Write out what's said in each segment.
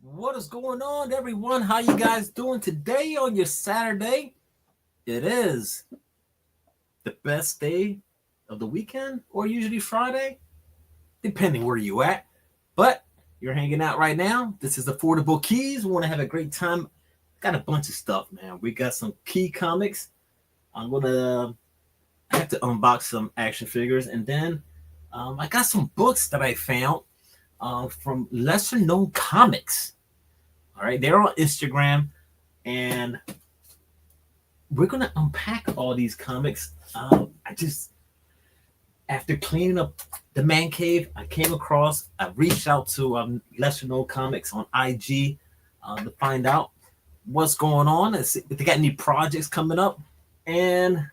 What is going on, everyone? How you guys doing today on your Saturday? It is the best day of the weekend, or usually Friday, depending where you at. But you're hanging out right now. This is Affordable Keys. We want to have a great time. Got a bunch of stuff, man. We got some key comics. I'm gonna have to unbox some action figures, and then I got some books that I found from lesser known comics. All right, they're on Instagram, and we're gonna unpack all these comics. I just, after cleaning up the man cave, I came across. I reached out to lesser known comics on IG to find out what's going on and see if they got any projects coming up, and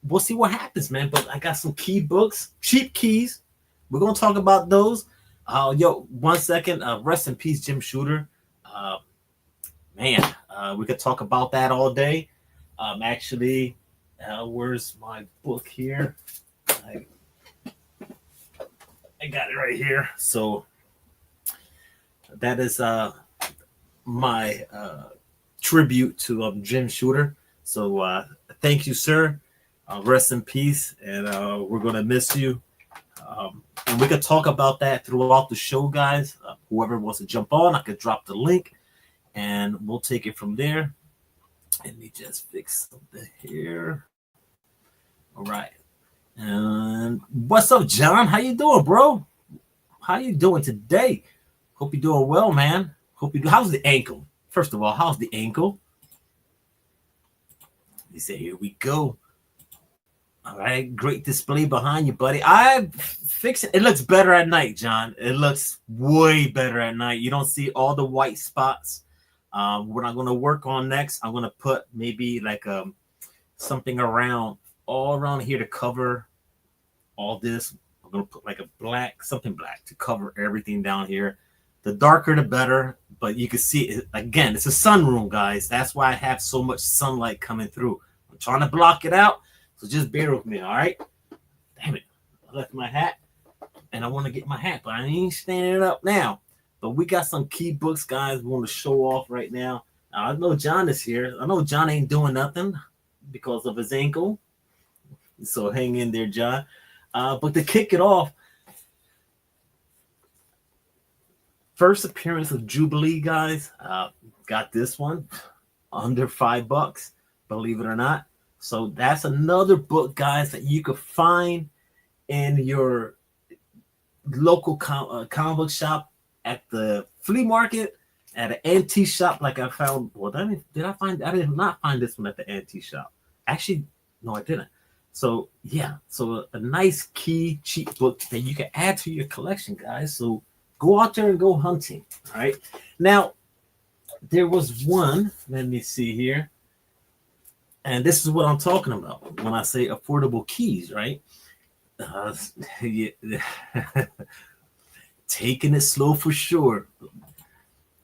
we'll see what happens, man. But I got some key books, cheap keys. We're gonna talk about those. Yo, 1 second. Rest in peace, Jim Shooter. Man, we could talk about that all day. Actually, where's my book here? I got it right here. So that is my tribute to Jim Shooter. So thank you, sir. Rest in peace, and we're gonna miss you. And we could talk about that throughout the show, guys. Whoever wants to jump on, I could drop the link, and we'll take it from there. Let me just fix something here. All right. And what's up, John? How you doing, bro? How you doing today? Hope you're doing well, man. Hope you do. How's the ankle? First of all, how's the ankle? He said, here we go. All right, great display behind you, buddy. I fixed it. It looks better at night, John. It looks way better at night. You don't see all the white spots. What I'm going to work on next, I'm going to put maybe like something around all around here to cover all this. I'm going to put like a something black to cover everything down here. The darker, the better. But you can see it again. It's a sunroom, guys. That's why I have so much sunlight coming through. I'm trying to block it out. So just bear with me, all right? Damn it. I left my hat, and I want to get my hat, but I ain't standing up now. But we got some key books, guys, we want to show off right now. I know John is here. I know John ain't doing nothing because of his ankle. So hang in there, John. But to kick it off, first appearance of Jubilee, guys. Got this one under $5, believe it or not. So that's another book, guys, that you could find in your local comic book shop, at the flea market, at an antique shop. Like I found, well, I did not find this one at the antique shop. Actually, no, I didn't. So yeah, so a nice key cheap book that you can add to your collection, guys. So go out there and go hunting. All right. Now there was one. Let me see here. And this is what I'm talking about when I say affordable keys, right? Yeah. Taking it slow for sure.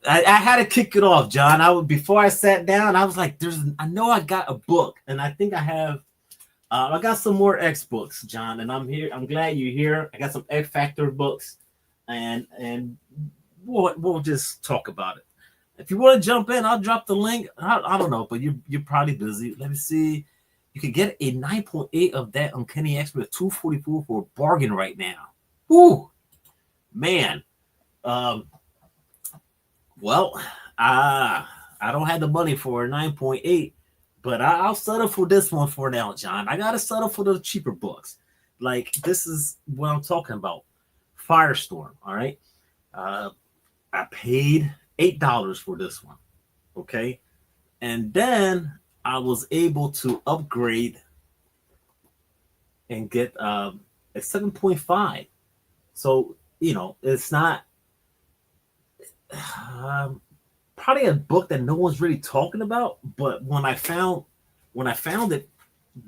I had to kick it off, John. Before I sat down, I was like, I know I got a book, and I think I have I got some more X books, John, and I'm here. I'm glad you're here. I got some X Factor books, and we'll just talk about it. If you want to jump in, I'll drop the link. I don't know, but you're probably busy. Let me see. You can get a 9.8 of that on Kenny Expert at $244 for a bargain right now. Woo, man. Well, I don't have the money for a 9.8, but I'll settle for this one for now, John. I gotta settle for the cheaper books. Like, this is what I'm talking about. Firestorm. All right. I paid $8 for this one. Okay. And then I was able to upgrade and get a 7.5. So, it's not probably a book that no one's really talking about. But when I found it,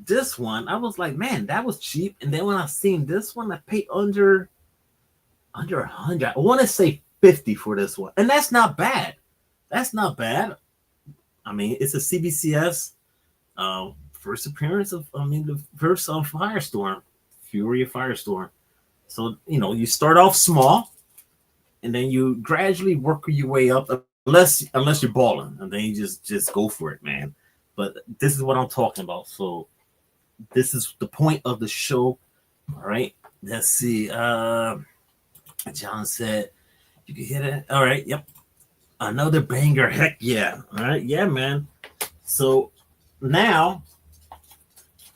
this one, I was like, man, that was cheap. And then when I seen this one, I paid under 100. I want to say 50 for this one, and that's not bad. That's not bad. I mean, it's a CBCS first appearance of, the first Firestorm, Fury of Firestorm. So you start off small, and then you gradually work your way up, unless you're balling, and then you just go for it, man. But this is what I'm talking about. So this is the point of the show. All right, let's see. John said you can hit it. All right, yep. Another banger. Heck yeah. All right, yeah, man. So now,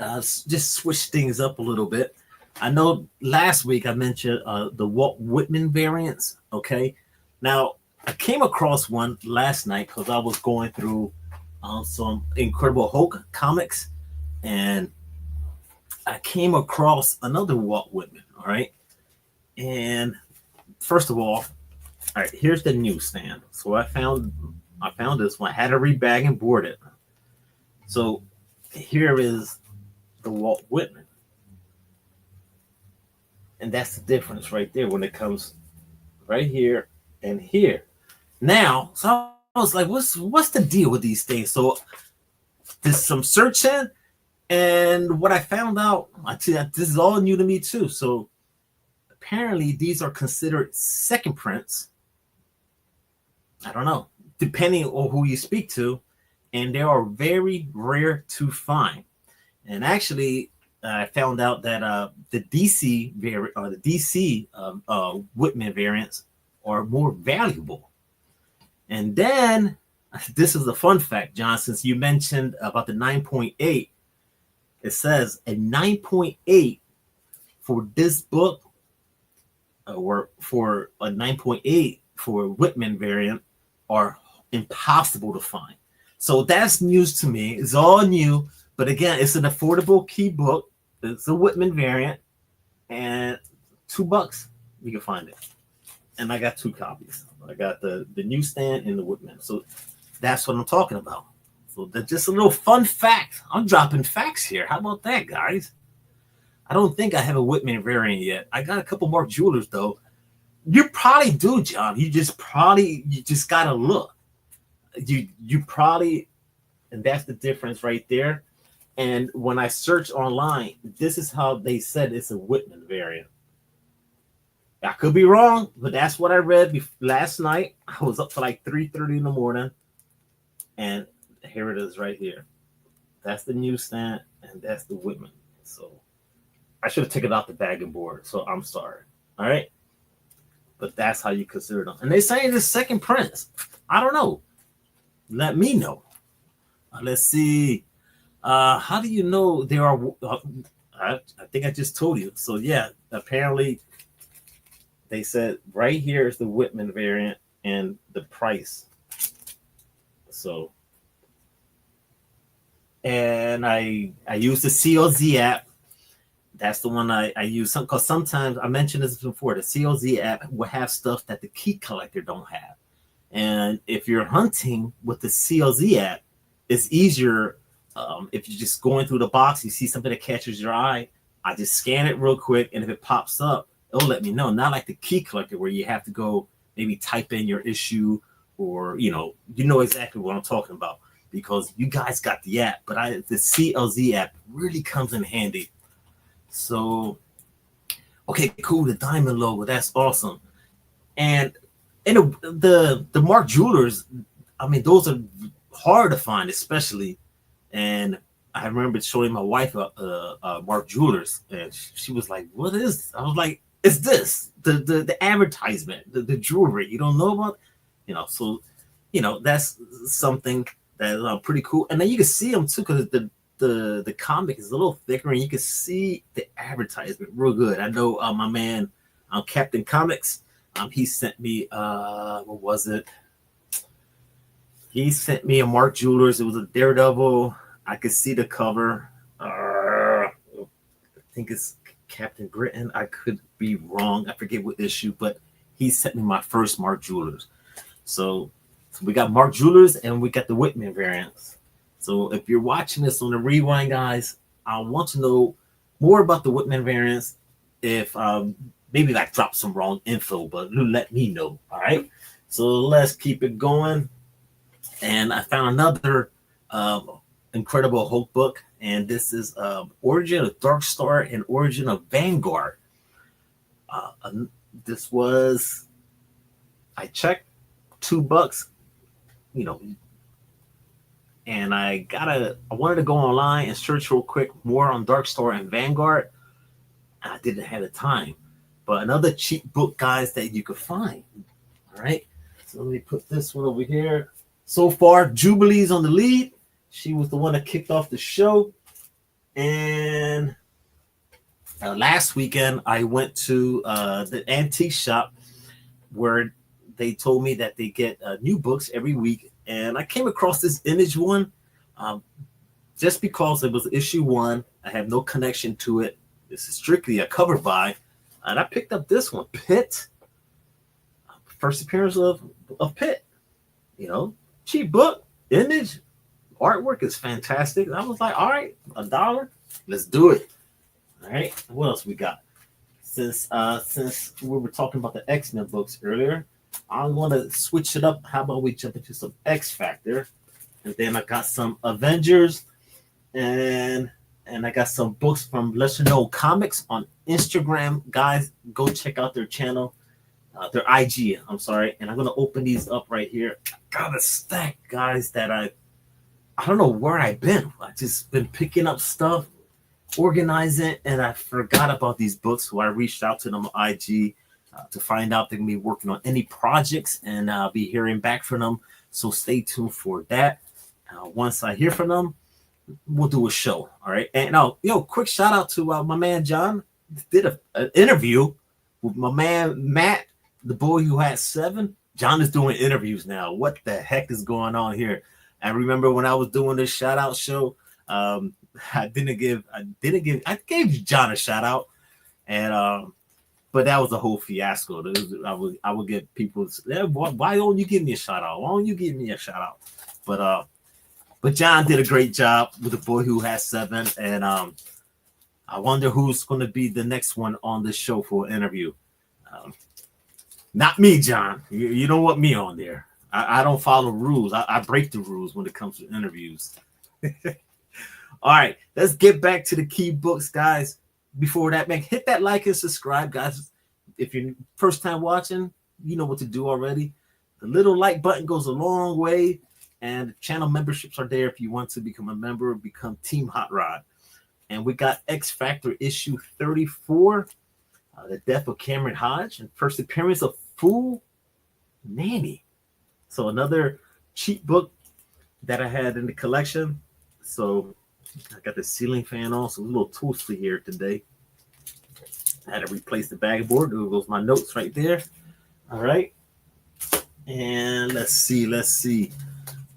just switch things up a little bit. I know last week I mentioned the Walt Whitman variants. Okay, now I came across one last night because I was going through some Incredible Hulk comics, and I came across another Walt Whitman. All right, and first of all right, here's the newsstand. So I found this one. I had to rebag and board it. So here is the Walt Whitman. And that's the difference right there when it comes right here and here. Now, so I was like, what's the deal with these things? So there's some searching, and what I found out, this is all new to me too. So apparently these are considered second prints. I don't know, depending on who you speak to, and they are very rare to find. And actually, I found out that the DC Whitman variants are more valuable. And then this is a fun fact, John, since you mentioned about the 9.8, it says a 9.8 for this book, or for a 9.8 for Whitman variant, are impossible to find. So that's news to me. It's all new, but again, it's an affordable key book. It's a Whitman variant, and $2 you can find it. And I got 2 copies. I got the newsstand and the Whitman. So that's what I'm talking about. So that's just a little fun fact. I'm dropping facts here. How about that, guys? I don't think I have a Whitman variant yet. I got a couple more jewelers though. You probably do, John. You just gotta look. You probably, and that's the difference right there. And when I search online, this is how they said it's a Whitman variant. I could be wrong, but that's what I read last night. I was up for like 3:30 in the morning, and here it is right here. That's the newsstand, and that's the Whitman. So I should have taken out the bag and board. So I'm sorry. All right. But that's how you consider them. And they say the second prints. I don't know. Let me know. Let's see. How do you know there are? I think I just told you. So yeah, apparently they said right here is the Whitman variant and the price. So, and I use the COZ app. That's the one I use, because sometimes I mentioned this before. The COZ app will have stuff that the key collector don't have, and if you're hunting with the COZ app, it's easier. If you're just going through the box, you see something that catches your eye, I just scan it real quick, and if it pops up, it'll let me know. Not like the key collector where you have to go maybe type in your issue, or you know exactly what I'm talking about, because you guys got the app, but the CLZ app really comes in handy. So, okay, cool. The diamond logo, that's awesome. And the Mark Jewelers, I mean, those are hard to find, especially. And I remember showing my wife Mark Jewelers, and she was like, "What is this?" I was like, "It's this, the advertisement, the jewelry. You don't know about, So, that's something that's pretty cool. And then you can see them too, because the comic is a little thicker, and you can see the advertisement real good. I know my man Captain Comics, he sent me what was it? He sent me a Mark Jewelers. It was a Daredevil. I could see the cover. I think it's Captain Britain. I could be wrong. I forget what issue, but he sent me my first Mark Jewelers. So we got Mark Jewelers and we got the Whitman variants. So if you're watching this on the rewind, guys, I want to know more about the Whitman variants. If maybe I dropped some wrong info, but let me know. All right. So let's keep it going. And I found another incredible Hulk book, and this is Origin of Dark Star and Origin of Vanguard. This was, I checked, $2, you know, and I wanted to go online and search real quick more on Dark Star and Vanguard. I didn't have the time, but another cheap book, guys, that you could find. All right, so let me put this one over here. So far, Jubilee's on the lead. She was the one that kicked off the show. And last weekend, I went to the antique shop where they told me that they get new books every week. And I came across this Image one just because it was issue 1. I have no connection to it. This is strictly a cover buy. And I picked up this one, Pitt. First appearance of Pitt. You know, cheap book, Image, artwork is fantastic. I was like, all right, $1, let's do it. All right, what else we got? Since we were talking about the X-Men books earlier, I'm going to switch it up. How about we jump into some X Factor? And then I got some Avengers, and I got some books from Lesser Known Comics on Instagram. Guys, go check out their channel. Their IG, I'm sorry, and I'm gonna open these up right here. I got a stack, guys, that I don't know where I've been. I just been picking up stuff, organizing, and I forgot about these books. So I reached out to them on IG to find out they're gonna be working on any projects, and I'll be hearing back from them. So stay tuned for that. Once I hear from them, we'll do a show. All right, and now, quick shout out to my man John. Did an interview with my man Matt, the boy who had 7. John is doing interviews now. What the heck is going on here? I remember when I was doing this shout out show, I gave John a shout out, and but that was a whole fiasco. I would get people, why don't you give me a shout out? Why don't you give me a shout out? But John did a great job with the boy who has 7, and I wonder who's going to be the next one on this show for an interview. Not me, John. You don't want me on there. I don't follow rules. I break the rules when it comes to interviews. All right, let's get back to the key books, guys. Before that, man, hit that like and subscribe, guys. If you're first time watching, you know what to do already. The little like button goes a long way, and channel memberships are there if you want to become a member, become Team Hot Rod. And we got X Factor issue 34, the death of Cameron Hodge, and first appearance of Fool Nanny. So another cheap book that I had in the collection. So I got the ceiling fan on, so a little toasty here today. I had to replace the bag board. There goes my notes right there. All right. And let's see.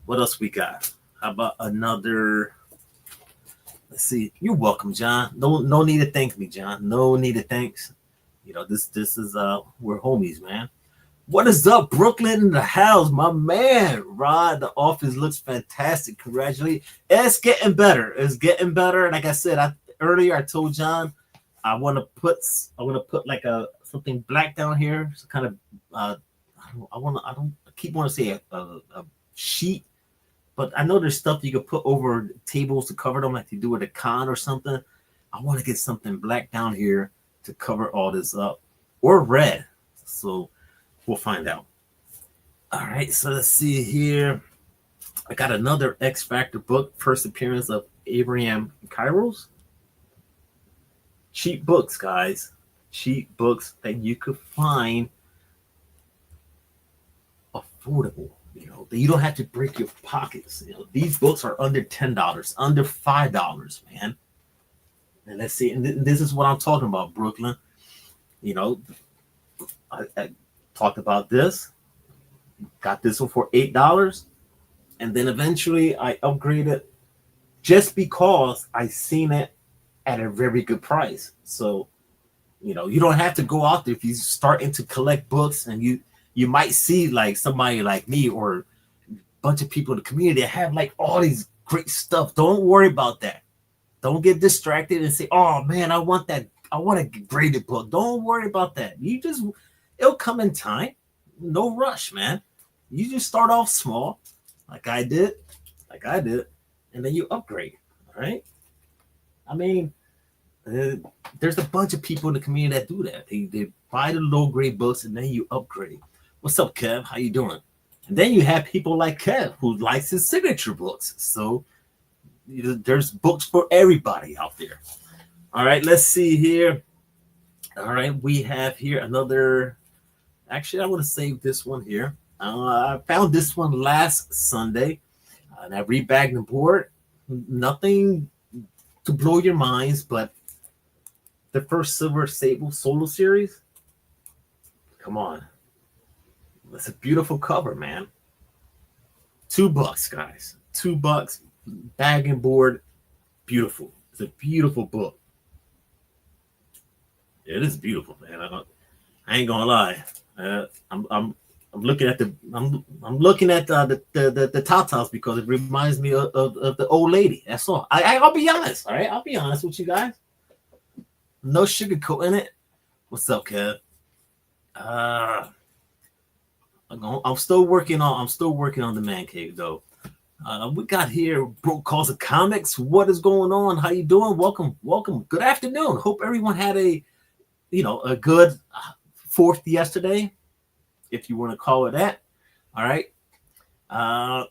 What else we got? How about another? Let's see. You're welcome, John. No need to thank me, John. No need to thanks. This is we're homies, man. What is up, Brooklyn in the house, my man? Rod, the office looks fantastic. Congratulations. It's getting better. Like I said, earlier I told John I want to put like something black down here. So kind of I keep wanting to say a sheet, but I know there's stuff you could put over tables to cover them, like you do at a con or something. I want to get something black down here to cover all this up, or red. So we'll find out. All right, so let's see here. I got another X Factor book, first appearance of Abraham Kairos. Cheap books, guys. Cheap books that you could find affordable. You don't have to break your pockets. These books are under $10, under $5, man. And let's see, and this is what I'm talking about, Brooklyn. I talked about this. Got this one for $8. And then eventually I upgraded just because I seen it at a very good price. So, you don't have to go out there if you starting to collect books, and you might see like somebody like me or a bunch of people in the community that have like all these great stuff. Don't worry about that. Don't get distracted and say, "Oh man, I want a graded book." Don't worry about that. It'll come in time. No rush, man. You just start off small, like I did, and then you upgrade. All right. I mean, there's a bunch of people in the community that do that. They buy the low grade books and then you upgrade. What's up, Kev? How you doing? And then you have people like Kev who likes his signature books. So there's books for everybody out there. All right, let's see here. All right, we have here another. Actually, I want to save this one here. I found this one last Sunday, and I rebagged the board. Nothing to blow your minds, but the first Silver Sable solo series. Come on, it's a beautiful cover, man. $2, guys. $2, bag and board, beautiful. It's a beautiful book. It is beautiful, man. I ain't gonna lie. I'm looking at the tatas because it reminds me of the old lady. That's all. I'll be honest. All right, I'll be honest with you guys. No sugarcoat in it. What's up, Kev? I'm still working on the man cave though. We got here Bro Calls of Comics. What is going on? How you doing? Welcome. Good afternoon. Hope everyone had a good 4th yesterday, if you want to call it that. All right. I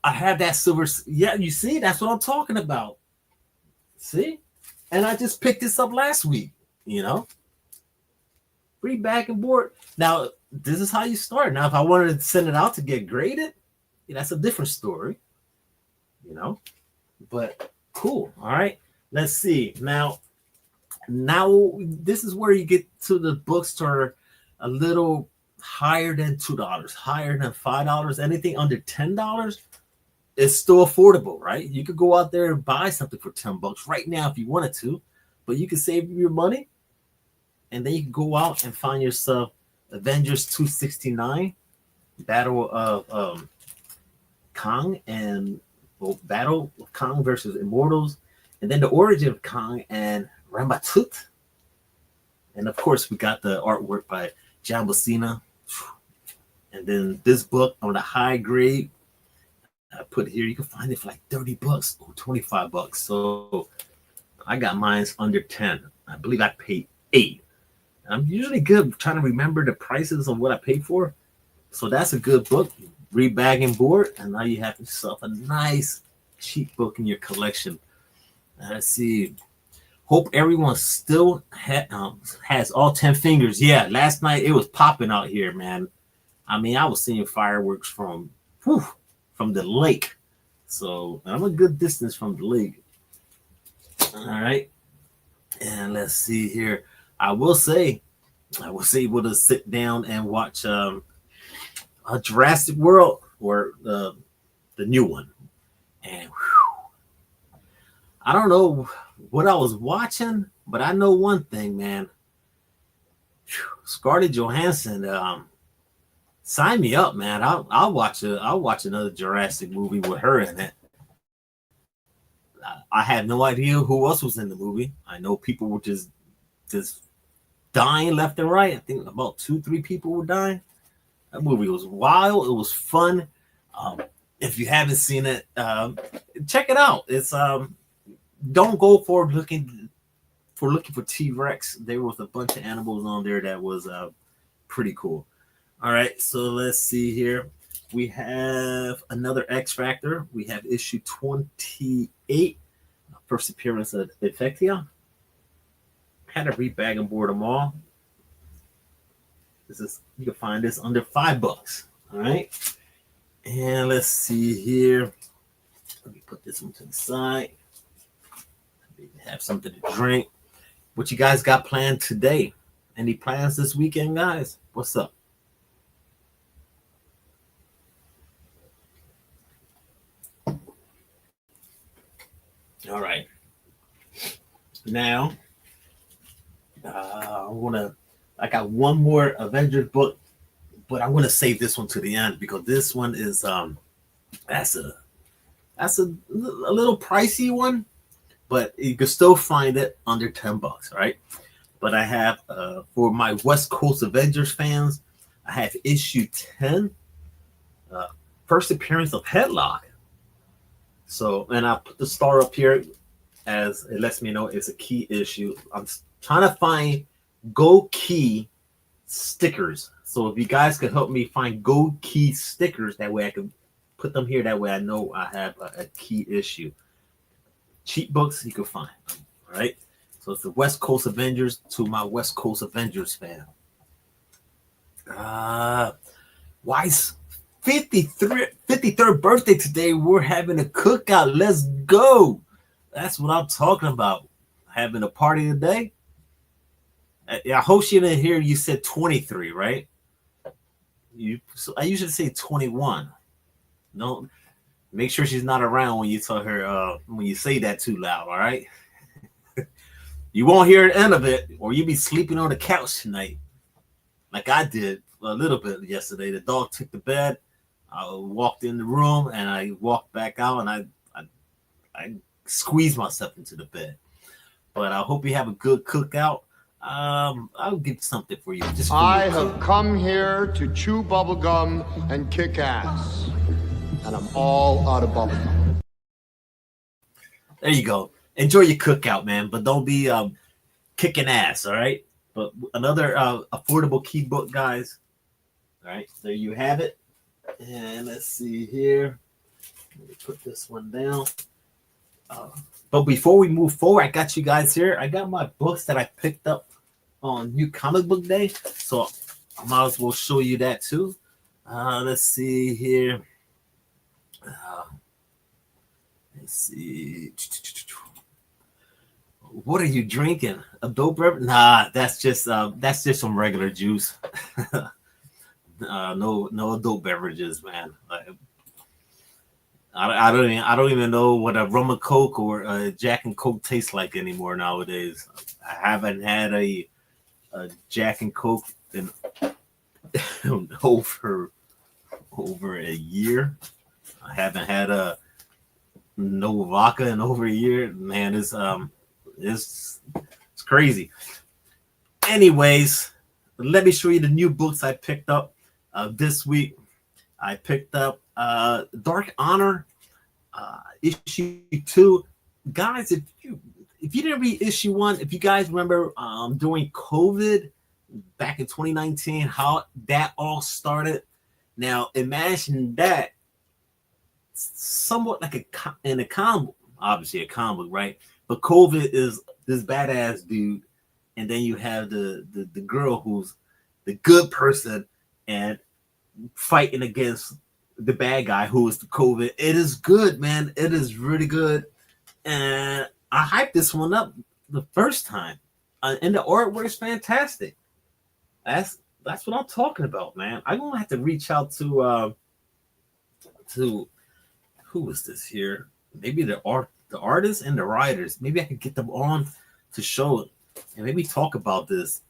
have that silver. Yeah, you see, that's what I'm talking about. See, and I just picked this up last week. Free back and board. Now, this is how you start. Now, if I wanted to send it out to get graded, that's a different story. But cool. All right. Let's see. Now this is where you get to the bookstore a little higher than $2, higher than $5. Anything under $10 is still affordable, right? You could go out there and buy something for $10 right now if you wanted to, but you can save your money, and then you can go out and find yourself Avengers 269, Battle of Kang, and Battle of Kang versus Immortals, and then the origin of Kang and Ramatut. And of course, we got the artwork by John Bocina. And then this book on the high grade, I put here, you can find it for like $30 or $25. So I got mine's under 10. I believe I paid 8. I'm usually good trying to remember the prices of what I paid for. So that's a good book. Rebag and board, and now you have yourself a nice cheap book in your collection. Let's see. Hope everyone still has all 10 fingers. Yeah, last night it was popping out here, man. I mean, I was seeing fireworks from the lake. So I'm a good distance from the lake. All right. And let's see here. I was able to sit down and watch a Jurassic World, or the new one. And I don't know what I was watching, but I know one thing, man. Scarlett Johansson, sign me up, man. I'll watch another Jurassic movie with her in it. I had no idea who else was in the movie. I know people were just dying left and right. I think about 2-3 people were dying. That movie was wild. It was fun. If you haven't seen it, check it out. It's don't go for looking for T-Rex. There was a bunch of animals on there that was pretty cool. All right, so let's see here. We have another X Factor. We have issue 28, first appearance of Effectia. Had to rebag and board them all. You can find this under $5. All right, and let's see here. Let me put this one to the side. Have something to drink. What you guys got planned today? Any plans this weekend, guys? What's up? All right. Now, I got one more Avengers book, but I want to save this one to the end because this one is that's a little pricey one, but you can still find it under $10, right? But I have for my West Coast Avengers fans, I have issue 10, first appearance of Headlock. So, and I put the star up here as it lets me know it's a key issue. I'm trying to find gold key stickers. So if you guys could help me find gold key stickers, that way I can put them here. That way I know I have a key issue. Cheap books you can find. All right. So it's the West Coast Avengers to my West Coast Avengers fan. Why's 53rd birthday today? We're having a cookout. Let's go. That's what I'm talking about. Having a party today. I hope she didn't hear you said 23, right? So I usually say 21. No, make sure she's not around when you tell her when you say that too loud, all right? You won't hear the end of it, or you'll be sleeping on the couch tonight, like I did a little bit yesterday. The dog took the bed. I walked in the room, and I walked back out, and I squeezed myself into the bed. But I hope you have a good cookout. I'll get something for you. I have come here to chew bubblegum and kick ass. And I'm all out of bubblegum. There you go. Enjoy your cookout, man. But don't be kicking ass, all right? But another affordable key book, guys. All right, there you have it. And let's see here. Let me put this one down. But before we move forward, I got you guys here. I got my books that I picked up on New Comic Book Day. So I might as well show you that too. Let's see here. Let's see. What are you drinking? A dope beverage? Nah, that's just some regular juice. No adult beverages, man. I don't even know what a rum and coke or a Jack and Coke tastes like anymore nowadays. I haven't had a Jack and Coke in over a year. I haven't had a no vodka in over a year. Man, it's crazy. Anyways, let me show you the new books I picked up this week. I picked up Dark Honor issue 2. Guys, if you didn't read issue 1, if you guys remember during COVID back in 2019, how that all started. Now imagine that somewhat like in a comic, obviously a comic, right? But COVID is this badass dude, and then you have the girl who's the good person and fighting against the bad guy who is the COVID. It is good, man. It is really good, and I hyped this one up the first time, and the artwork is fantastic. That's what I'm talking about, man. I'm gonna have to reach out to who is this here? Maybe the artists and the writers. Maybe I could get them on to show it and maybe talk about this.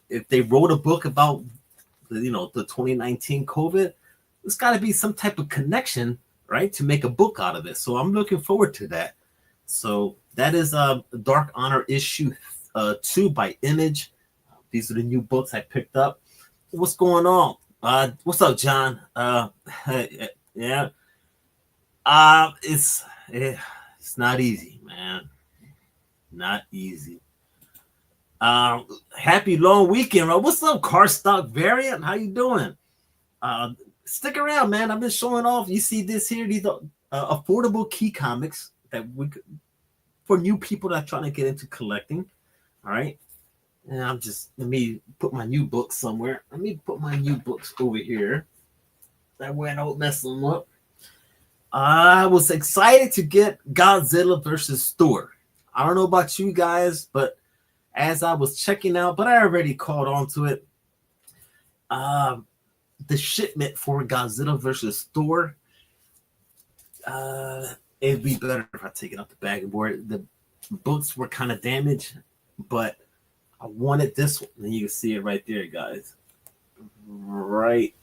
If they wrote a book about the 2019 COVID, there's got to be some type of connection, right, to make a book out of it. So I'm looking forward to that. So that is Dark Honor issue 2 by Image. These are the new books I picked up. What's going on? What's up, John? Yeah. It's not easy, man. Not easy. Happy long weekend, bro. What's up, Car Stock Variant? How you doing? Stick around, man. I've been showing off. You see this here? These are affordable key comics that for new people that are trying to get into collecting. All right. And let me put my new books somewhere. Let me put my new books over here. That way I don't mess them up. I was excited to get Godzilla versus Thor. I don't know about you guys, but as I was checking out, but I already caught on to it. The shipment for Godzilla versus Thor it'd be better if I take it off the back board. The books were kind of damaged, but I wanted this one. And you can see it right there, guys. Right.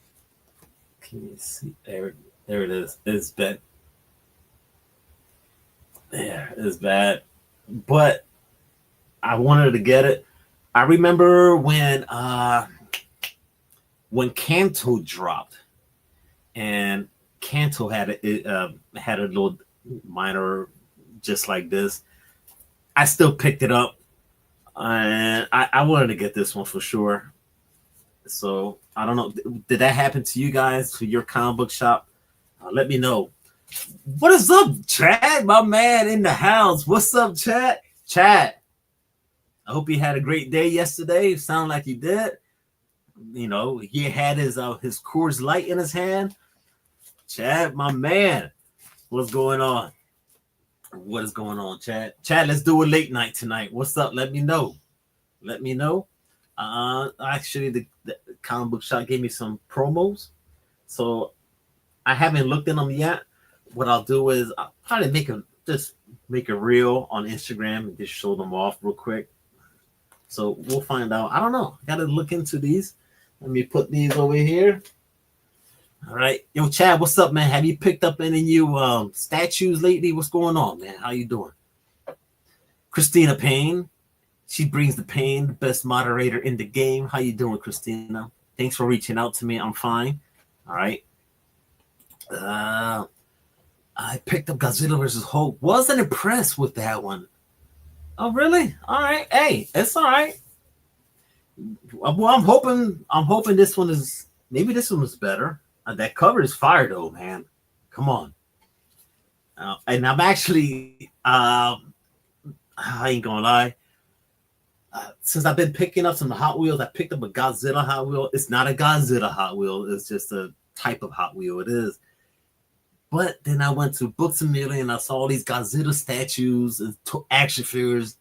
Can you see? There it is. It's bad. There, it's bad. But I wanted to get it. I remember when Kanto dropped, and Kanto had a little minor just like this. I still picked it up, and I wanted to get this one for sure. So I don't know. Did that happen to you guys, to your comic book shop? Let me know. What is up, Chad? My man in the house. What's up, Chad? Chad, I hope you had a great day yesterday. Sound like you did. You know, he had his Coors Light in his hand. Chad, my man, what's going on? What is going on, Chad? Chad, let's do a late night tonight. What's up? Let me know. Let me know. Actually, the comic book shop gave me some promos, so I haven't looked at them yet. What I'll do is I'll probably make a reel on Instagram and just show them off real quick. So we'll find out. I don't know. Got to look into these. Let me put these over here. All right. Yo, Chad, what's up, man? Have you picked up any new statues lately? What's going on, man? How you doing? Christina Payne. She brings the pain, the best moderator in the game. How you doing, Christina? Thanks for reaching out to me. I'm fine. All right. I picked up Godzilla vs. Hulk. Wasn't impressed with that one. Oh, really? All right. Hey, it's all right. Well, I'm hoping this one is, maybe this one was better. That cover is fire though, man. Come on. And I'm actually, I ain't gonna lie. Since I've been picking up some Hot Wheels, I picked up a Godzilla Hot Wheel. It's not a Godzilla Hot Wheel. It's just a type of Hot Wheel. It is. But then I went to Books A Million and I saw all these Godzilla statues and action figures.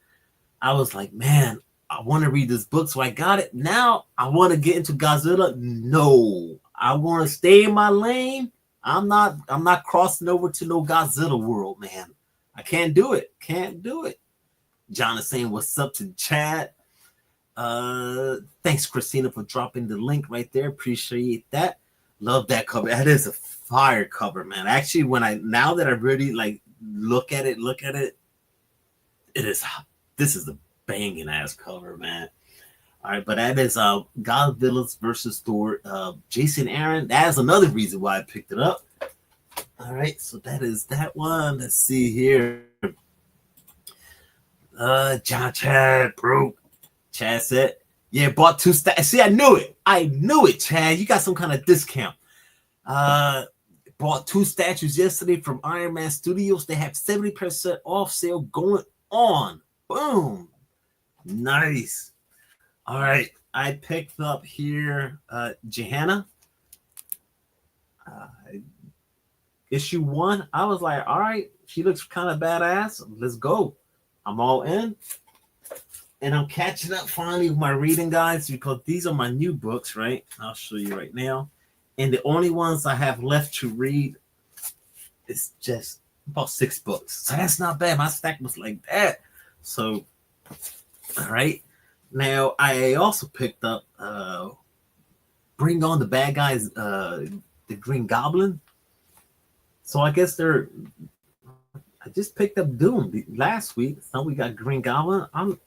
I was like, man, I want to read this book, so I got it. Now I want to get into Godzilla. No, I want to stay in my lane. I'm not crossing over to no Godzilla world, man. I can't do it. Can't do it. John is saying, what's up to Chad? Thanks, Christina, for dropping the link right there. Appreciate that. Love that cover. That is a fire cover, man. Actually, now that I really like look at it, this is a banging ass cover, man. All right, but that is Godzilla versus Thor. Jason Aaron. That is another reason why I picked it up. All right, so that is that one. Let's see here. John Chad, bro. Chad said, yeah, bought 2 stacks. See, I knew it, Chad. You got some kind of discount. Bought 2 statues yesterday from Iron Man Studios. They have 70% off sale going on. Boom. Nice. All right. I picked up here Johanna. Issue 1. I was like, all right, she looks kind of badass. Let's go. I'm all in. And I'm catching up finally with my reading, guys, because these are my new books, right? I'll show you right now. And the only ones I have left to read is just about 6 books. So that's not bad. My stack was like that. So, all right. Now, I also picked up Bring On the Bad Guys, the Green Goblin. So I guess I just picked up Doom last week. So we got Green Goblin. I'm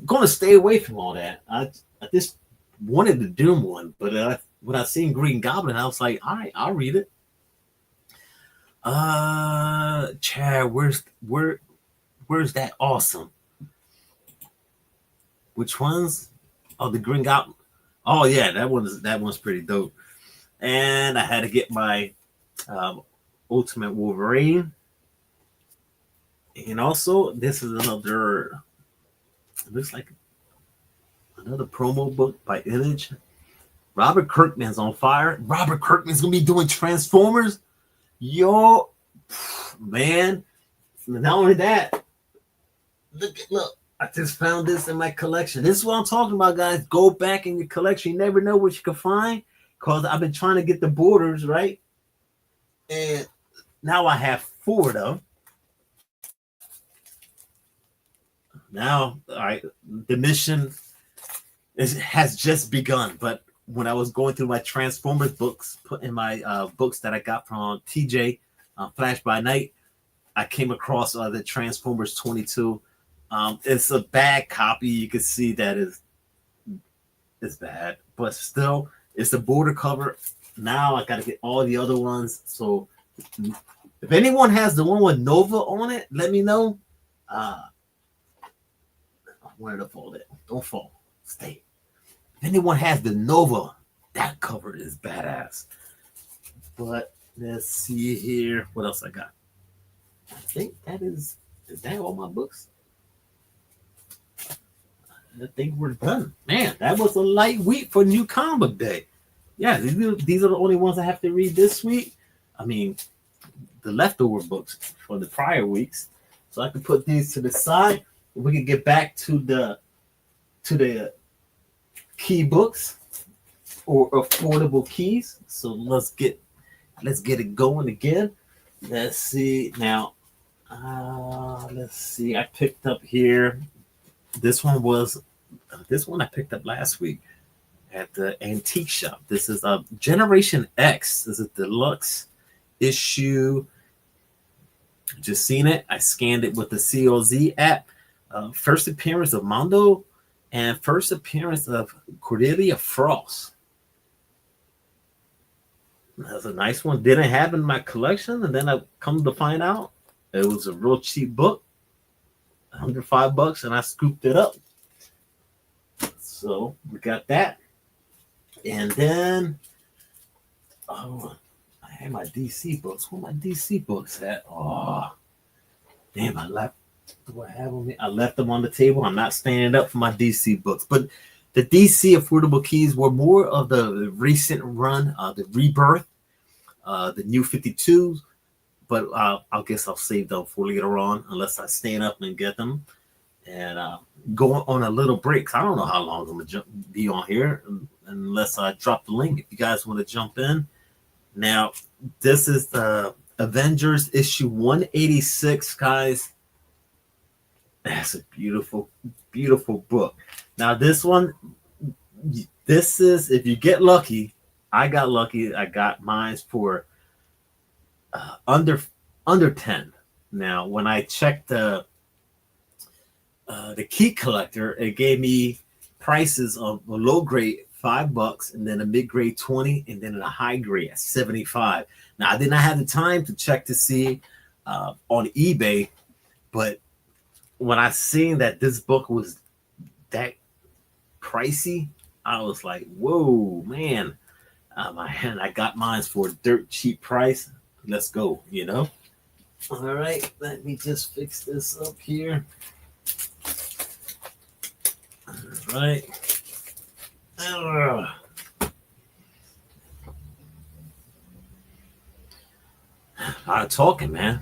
going to stay away from all that. I just wanted the Doom one, but when I seen Green Goblin, I was like, all right, I'll read it. Chad, where's that awesome? Which ones? Oh, the Green Goblin. Oh yeah, that one's pretty dope. And I had to get my Ultimate Wolverine. And also, this is another. It looks like another promo book by Image. Robert Kirkman's on fire. Robert Kirkman's gonna be doing Transformers. Yo, man. Not only that, look. I just found this in my collection. This is what I'm talking about, guys. Go back in your collection. You never know what you can find. Because I've been trying to get the borders, right? And now I have 4 of them. Now, the mission has just begun. But when I was going through my Transformers books, putting my books that I got from TJ, Flash by Night, I came across the Transformers 22. It's a bad copy. You can see that it's bad, but still, it's the border cover. Now I got to get all the other ones. So if anyone has the one with Nova on it, let me know. I wanted to fall there. Don't fall. Stay. If anyone has the Nova, that cover is badass. But let's see here. What else I got? I think is that all my books? I think we're done. Man, that was a light week for New Comic Day. Yeah, these are the only ones I have to read this week. I mean, the leftover books for the prior weeks. So I can put these to the side. We can get back to the key books or affordable keys. So let's get it going again. Let's see now. Let's see. I picked up here. This one I picked up last week at the antique shop. This is a Generation X. This is a deluxe issue. Just seen it. I scanned it with the COZ app. First appearance of Mondo and first appearance of Cordelia Frost. That's a nice one. Didn't have in my collection, and then I come to find out it was a real cheap book, $105, and I scooped it up. So we got that, and then I had my DC books. Where my DC books at? Oh, damn! I left. Do I have them? I left them on the table. I'm not standing up for my DC books, but the DC affordable keys were more of the recent run, the Rebirth, the New 52s. But I guess I'll save them for later on, unless I stand up and get them and go on a little break. I don't know how long I'm gonna be on here unless I drop the link. If you guys want to jump in, now this is the Avengers issue 186, guys. That's a beautiful, beautiful book. Now this one, this is, if you get lucky, I got lucky. I got mine for under 10. Now when I checked the key collector, it gave me prices of a low grade $5, and then a mid grade 20, and then a high grade at 75. Now I did not have the time to check to see on eBay, but when I seen that this book was that pricey, I was like, whoa, man. I got mine for a dirt cheap price. Let's go, you know? All right, let me just fix this up here. All right. A lot of talking, man.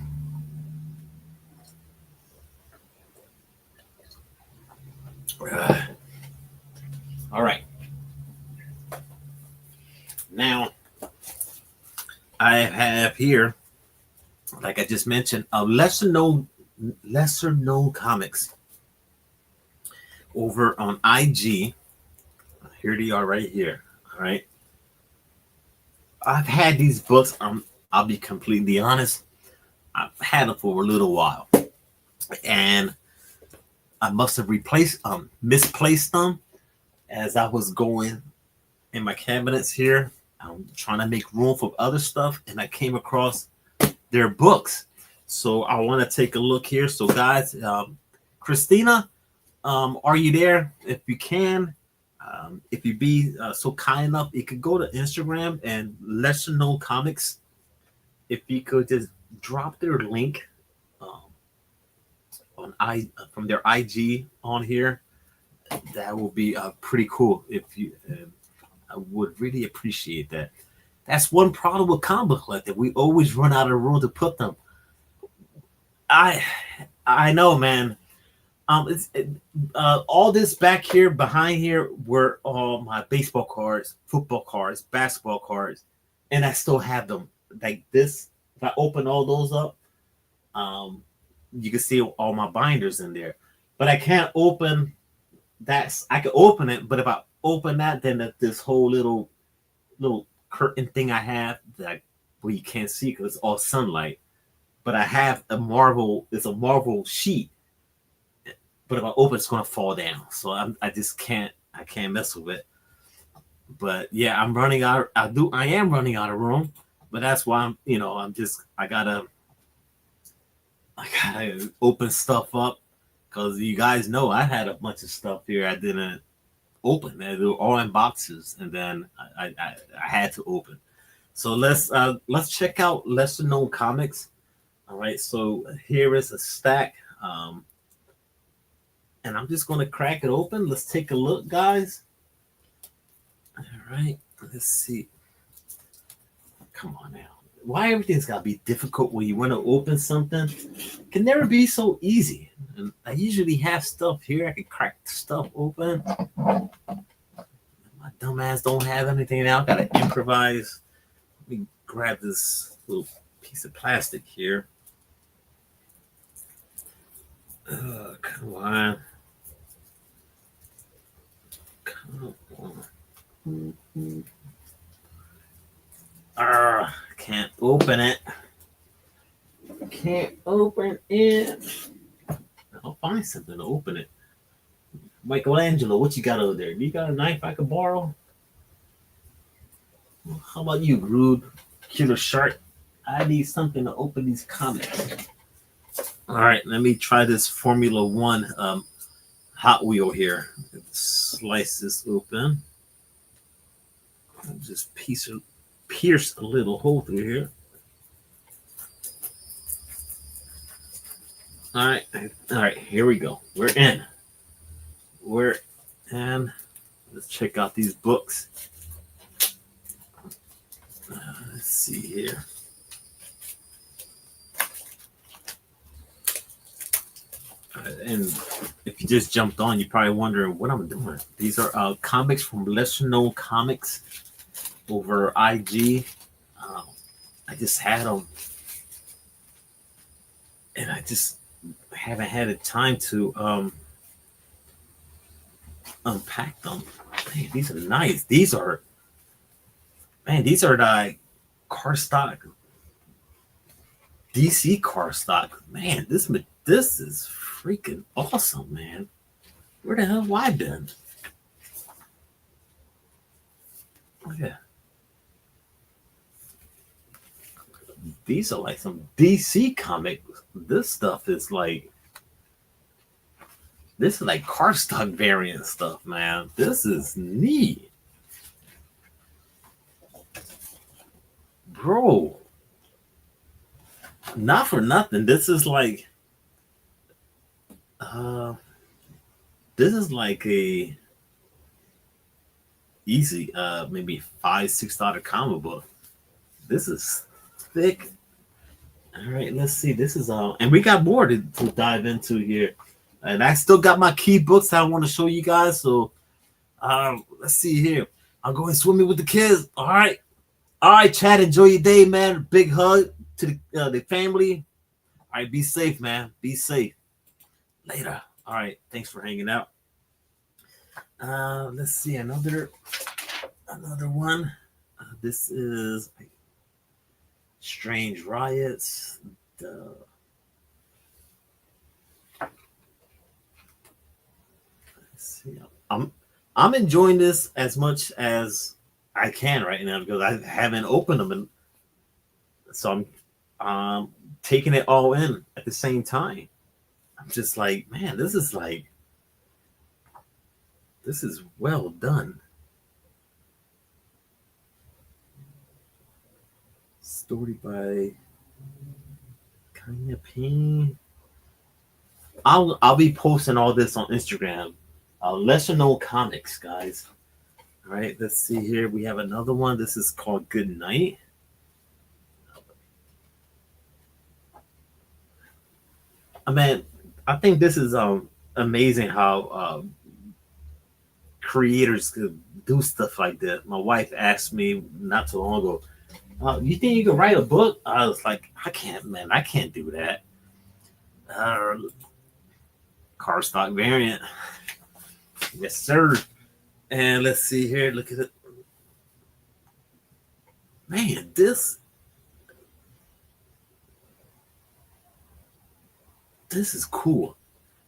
All right. Now, I have here, like I just mentioned, a lesser known comics over on IG. Here they are right here. All right. I've had these books. I'll be completely honest. I've had them for a little while, and I must have misplaced them as I was going in my cabinets here. I'm trying to make room for other stuff, and I came across their books. So I want to take a look here. So guys, Christina, are you there? If you can, if you be so kind enough, you could go to Instagram and Lesser Known Comics. If you could just drop their link from their IG on here, that will be pretty cool. If you, I would really appreciate that. That's one problem with comic collecting. We always run out of room to put them. I know, man. All this back here, behind here, were all my baseball cards, football cards, basketball cards, and I still have them like this. If I open all those up, You can see all my binders in there, but I can't open that. I can open it, but if I open that, then this whole little curtain thing I have that where you can't see because it's all sunlight. But I have a Marvel. It's a Marvel sheet, but if I open, it's gonna fall down. So I just can't. I can't mess with it. But yeah, I'm running out. I am running out of room. But that's why I gotta open stuff up because you guys know I had a bunch of stuff here I didn't open. They were all in boxes, and then I had to open. So let's check out lesser known comics. All right, so here is a stack, and I'm just gonna crack it open. Let's take a look, guys. All right, let's see. Come on now. Why everything's gotta be difficult when you want to open something? It can never be so easy. And I usually have stuff here. I can crack stuff open. My dumbass don't have anything now. I gotta improvise. Let me grab this little piece of plastic here. Come on. Come on. Can't open it. Can't open it. I'll find something to open it. Michelangelo, what you got over there? Do you got a knife I could borrow? How about you, Rude Killer Shark? I need something to open these comics. All right, let me try this Formula One Hot Wheel here. Slice this open. Just pierce a little hole through here. All right, here we go. We're in. Let's check out these books. Let's see here. And if you just jumped on, you're probably wondering what I'm doing. These are comics from lesser known comics over IG. I just had them, and I just haven't had the time to unpack them. Man, these are nice. These are the car stock, DC car stock. Man, this is freaking awesome, man. Where the hell have I been? Look at. These are like some DC comics. This stuff is like car stock variant stuff, man. This is neat. Bro. Not for nothing. This is like a easy maybe $5-6 comic book. This is thick. All right, let's see. This is and we got more to dive into here. And I still got my key books I want to show you guys. So let's see here. I'm going swimming with the kids. All right, Chad, enjoy your day, man. Big hug to the family. All right, be safe, man. Be safe. Later. All right, thanks for hanging out. Let's see another one. This is Strange Riots. Let's see. I'm enjoying this as much as I can right now because I haven't opened them, and so I'm taking it all in at the same time. I'm just like, man, this is well done. Story by Kanya Payne. I'll be posting all this on Instagram. Lesser known comics, guys. All right, let's see here. We have another one. This is called Good Night. I think this is amazing how creators could do stuff like that. My wife asked me not too long ago, you think you can write a book? I was like, I can't do that. Uh, Cardstock variant. Yes, sir. And let's see here. Look at it. Man, this is cool.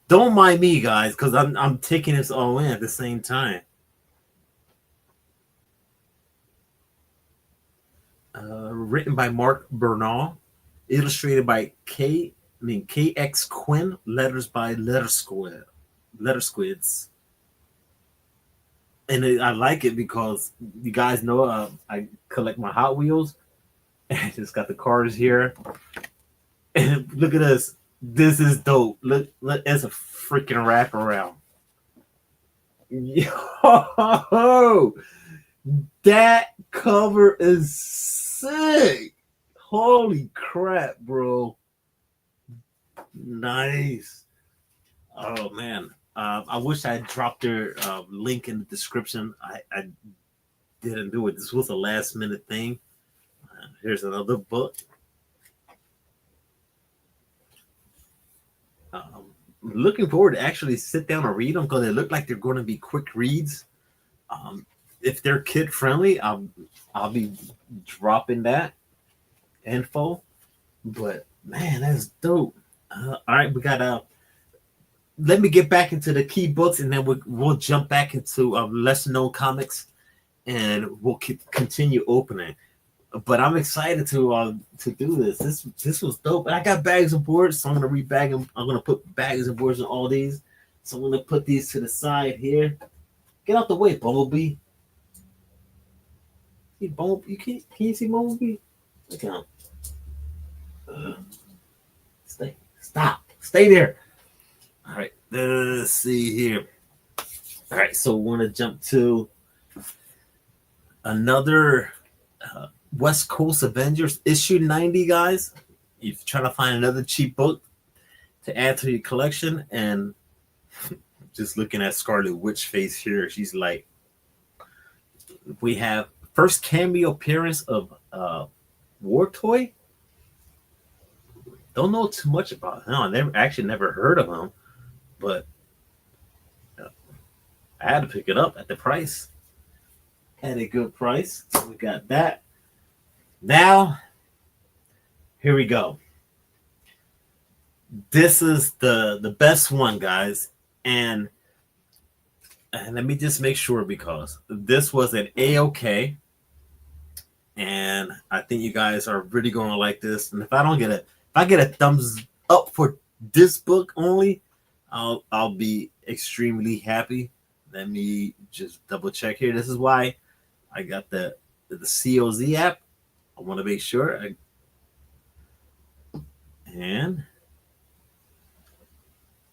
Don't mind me, guys, because I'm taking this all in at the same time. Written by Mark Bernal, illustrated by KX Quinn, letters by Letter Squids. And I like it because you guys know I collect my Hot Wheels. And it's got the cars here. And look at this. This is dope. Look, it's a freaking wraparound. Yo, that cover is sick. Holy crap, bro. Nice. Oh, man. I wish I had dropped their link in the description. I didn't do it. This was a last minute thing. Here's another book. Looking forward to actually sit down and read them because they look like they're going to be quick reads. If they're kid friendly, I'll be dropping that info. But man, that's dope. All right, we got let me get back into the key books, and then we'll jump back into lesser known comics, and we'll continue opening. But I'm excited to do this. This was dope. And I got bags and boards, so I'm gonna rebag them. I'm gonna put bags and boards on all these. So I'm gonna put these to the side here. Get out the way, Bumblebee. See Bumblebee? You can you see Bumblebee? Look at him. Stay there. All right, let's see here. All right, so we want to jump to another West Coast Avengers issue 90, guys. If you're trying to find another cheap book to add to your collection, and just looking at Scarlet Witch face here, she's like, we have first cameo appearance of War Toy. Don't know too much about him. I never heard of him, but I had to pick it up at the price. At a good price. So we got that. Now, here we go. This is the best one, guys. And let me just make sure, because this was an A-OK. And I think you guys are really going to like this. And if I get a thumbs up for this book only, I'll be extremely happy. Let me just double check here. This is why I got the COZ app. I want to make sure.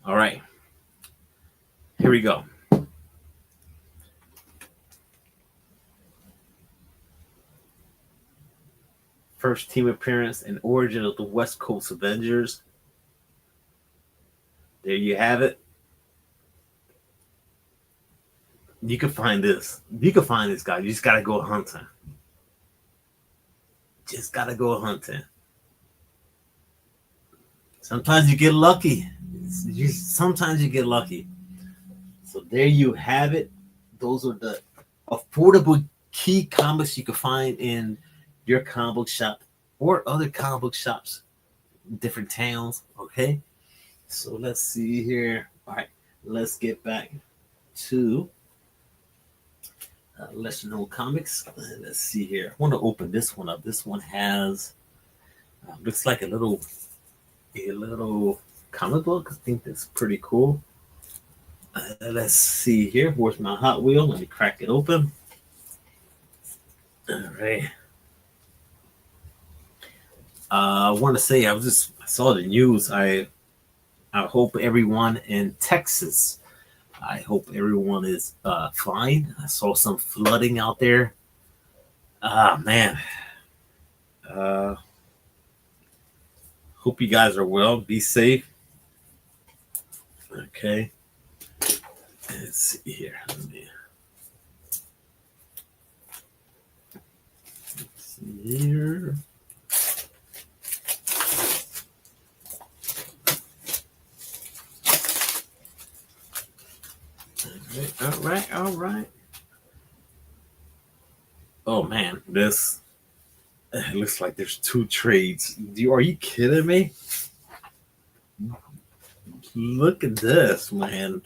All right. Here we go. First team appearance and origin of the West Coast Avengers. There you have it. You can find this. You can find this guy. You just got to go hunting. Sometimes you get lucky. Sometimes you get lucky. So there you have it. Those are the affordable key comics you can find in your comic book shop or other comic book shops in different towns. Okay. So let's see here. All right. Let's get back to lesser known comics. Let's see here. I want to open this one up. This one has looks like a little comic book. I think that's pretty cool. Let's see here. Where's my Hot Wheel? Let me crack it open. All right. I want to say I saw the news. I hope everyone in Texas. I hope everyone is fine. I saw some flooding out there. Man. Hope you guys are well. Be safe. Okay. Let's see here. Let's see here. All right. Oh man, this it looks like there's two trades. Are you kidding me? Look at this, man.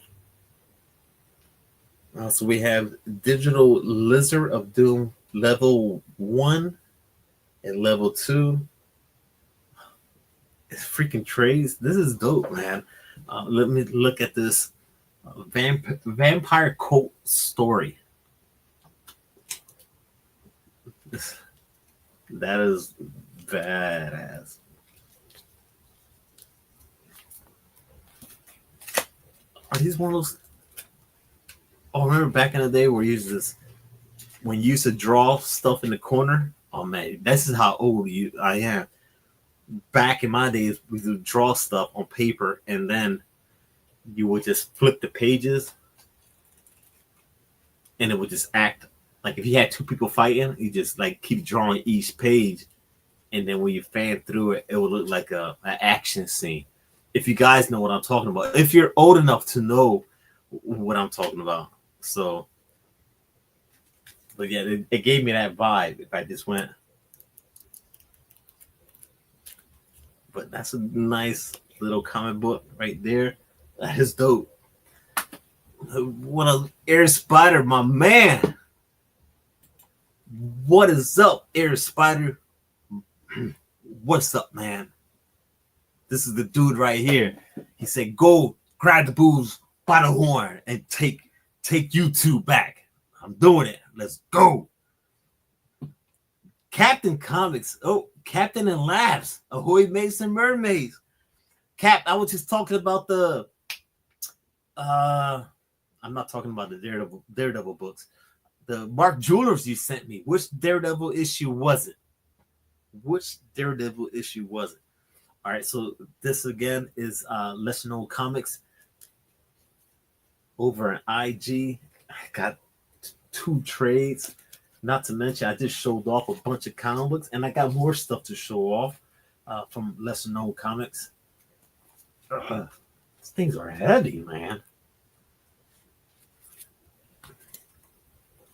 So we have Digital Lizard of Doom level 1 and level 2. It's freaking trades. This is dope, man. Let me look at this vampire cult story. That is badass. Are these one of those? Oh, remember back in the day where you used this when you used to draw stuff in the corner? Oh man, this is how old I am. Back in my days, we would draw stuff on paper and then you would just flip the pages and it would just act like if you had two people fighting, you just like keep drawing each page, and then when you fan through it, it would look like an action scene. If you guys know what I'm talking about, if you're old enough to know what I'm talking about. So, but yeah, it gave me that vibe if I just went. But that's a nice little comic book right there. That is dope. What a Air Spider, my man. What is up, Air Spider? What's up, man? This is the dude right here. He said, "Go grab the booze by the horn and take you two back." I'm doing it. Let's go. Captain Comics. Oh, Captain and Laughs. Ahoy, mates and mermaids. Cap, I was just talking about the I'm not talking about the Daredevil books. The Mark Jewelers you sent me. Which Daredevil issue was it? Which Daredevil issue was it? All right, so this again is Lesser Known Comics over on IG. I got 2 trades. Not to mention, I just showed off a bunch of comic books, and I got more stuff to show off from Lesser Known Comics. These things are heavy, man.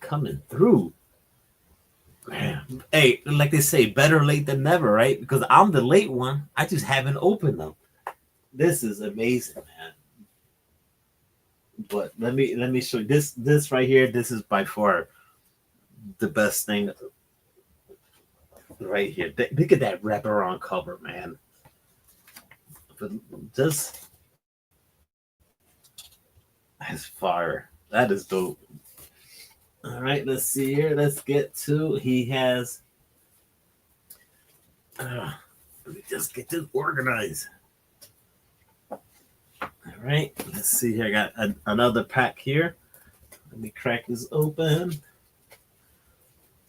Coming through. Man. Hey, like they say, better late than never, right? Because I'm the late one. I just haven't opened them. This is amazing, man. But let me show you this right here. This is by far the best thing right here. Look at that wraparound cover, man. But just that's fire. That is dope. All right, let's see here. Let's get to he has. Let me just get this organized. All right, let's see here. I got another pack here. Let me crack this open.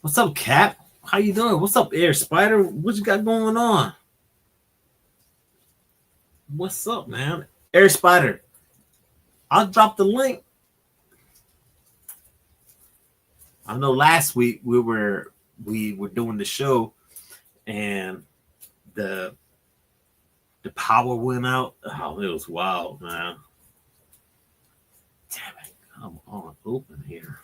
What's up, Cap? How you doing? What's up, Air Spider? What you got going on? What's up, man? Air Spider. I'll drop the link. I know last week we were doing the show and the power went out. Oh, it was wild, man. Damn it. Come on, open here.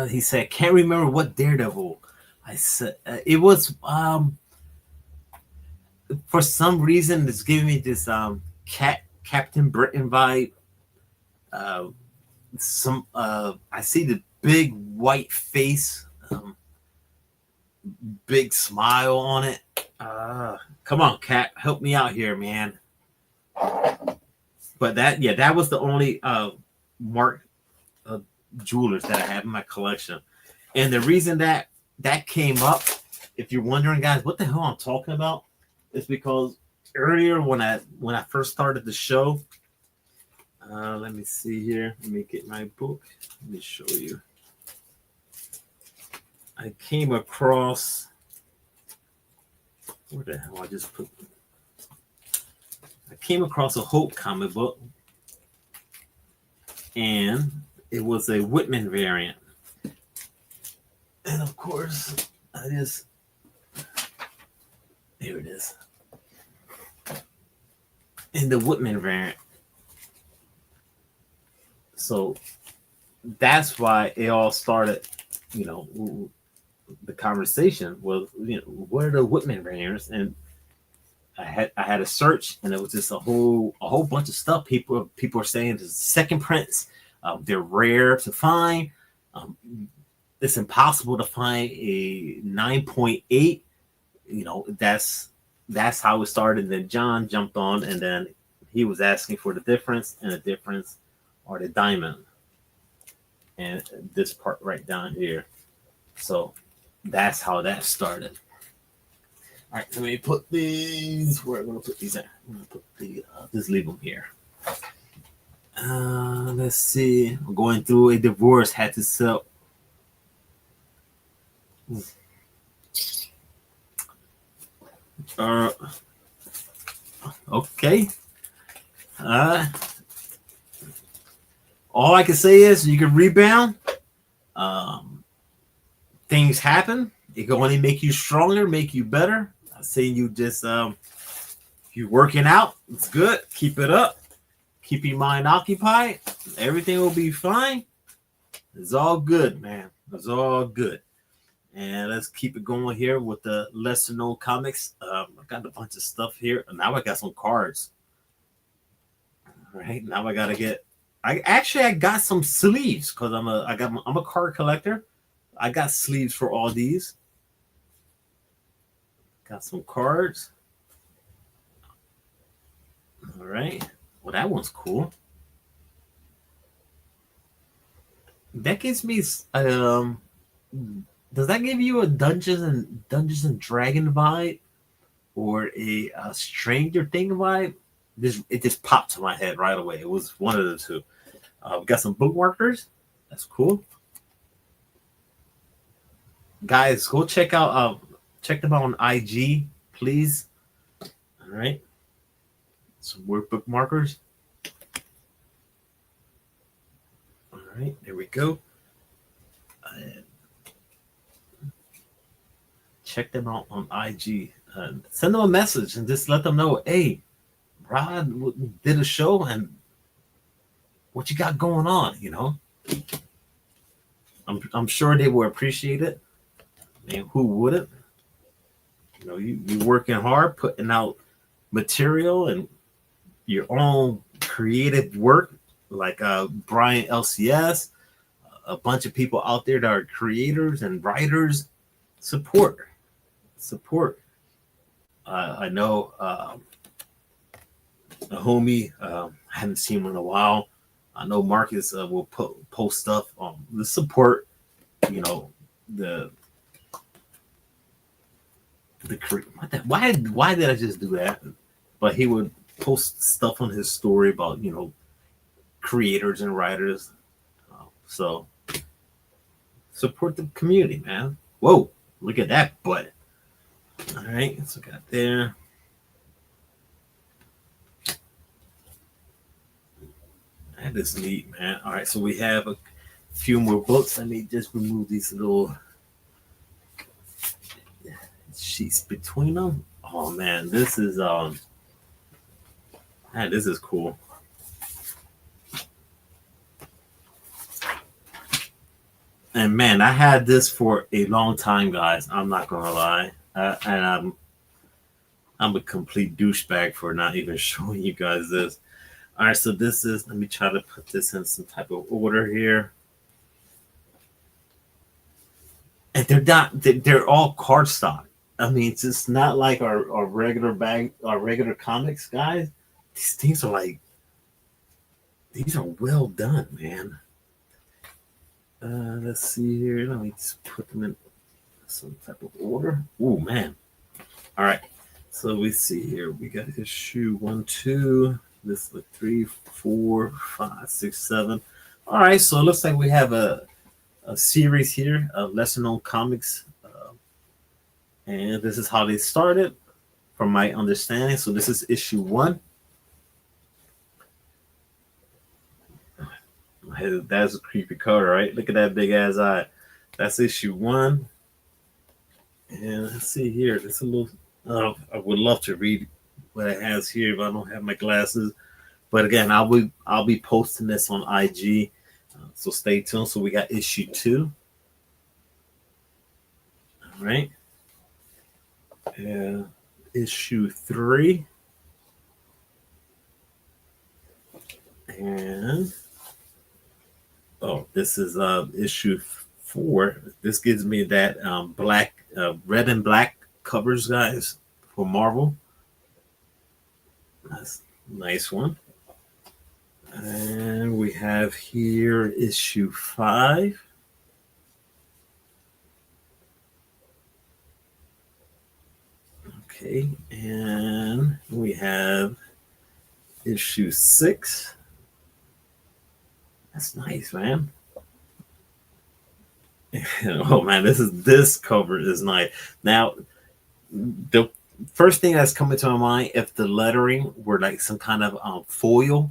He said, can't remember what Daredevil. I said it was for some reason it's giving me this Captain Britain vibe. I see the big white face, big smile on it. Come on, Cap, help me out here, man. But that was the only Mark Jewelers that I have in my collection. And the reason that came up, if you're wondering, guys, what the hell I'm talking about, is because earlier when I first started the show, let me see here. Let me get my book. Let me show you. I came across where the hell I just put. I came across a Hope comic book, and it was a Whitman variant. And of course, I just Here it is. In the Whitman variant. So that's why it all started, you know, the conversation was, you know, what are the Whitman variants? And I had a search, and it was just a whole bunch of stuff. People are saying it's second prints. They're rare to find. It's impossible to find a 9.8. You know, that's how it started. And then John jumped on, and then he was asking for the difference, and the difference are the diamond and this part right down here. So that's how that started. All right, let me put these. Where am I going to put these at? I'm going to put the just leave them here. Let's see. I'm going through a divorce. Had to sell. Okay. All I can say is you can rebound. Things happen. It can only make you stronger, make you better. I'm saying you just you're working out. It's good. Keep it up. Keep your mind occupied. Everything will be fine. It's all good, man. It's all good. And let's keep it going here with the lesser known comics. I got a bunch of stuff here. Now I got some cards. All right. Now I gotta get. I got some sleeves because I'm a card collector. I got sleeves for all these. Got some cards. All right. Well, that one's cool. That gives me does that give you a Dungeons and Dragon vibe or a Stranger Thing vibe? It just popped to my head right away. It was one of the two. We got some bookmarkers. That's cool. Guys, go check them out on IG, please. All right. Some more bookmarkers. All right, there we go. Check them out on IG. Send them a message and just let them know, hey, Rod did a show and what you got going on, you know? I'm sure they will appreciate it. And who wouldn't? You know, you're working hard, putting out material and your own creative work, like Brian LCS, a bunch of people out there that are creators and writers. Support. I know a homie, I haven't seen him in a while. I know Marcus will post stuff on the support, you know, why did I just do that? But he would post stuff on his story about, you know, creators and writers. So support the community, man. Whoa, look at that butt. All right, so got there. That is neat, man. All right, so we have a few more books. Let me just remove these little sheets between them. Oh man, this is cool. And man, I had this for a long time, guys. I'm not gonna lie, and I'm a complete douchebag for not even showing you guys this. All right, so this is. Let me try to put this in some type of order here. And they're all cardstock. I mean, it's just not like our regular comics, guys. These things are well done, man. Let's see here. Let me just put them in some type of order. Oh man. All right. So we see here. We got issue 1, 2. This like 3, 4, 5, 6, 7. All right. So it looks like we have a series here of lesser known comics. And this is how they started, from my understanding. So this is issue 1. That's a creepy cover, right? Look at that big ass eye. That's issue 1. And let's see here. There's a little I would love to read what it has here, but I don't have my glasses. But again, I'll be posting this on IG, so stay tuned. So we got issue 2. All right, issue 3, and this is issue 4. This gives me that black, red and black covers, guys, for Marvel. That's a nice one. And we have here issue 5. Okay, and we have issue 6. That's nice, man. Oh man, this cover is nice. Now, the first thing that's coming to my mind, if the lettering were like some kind of foil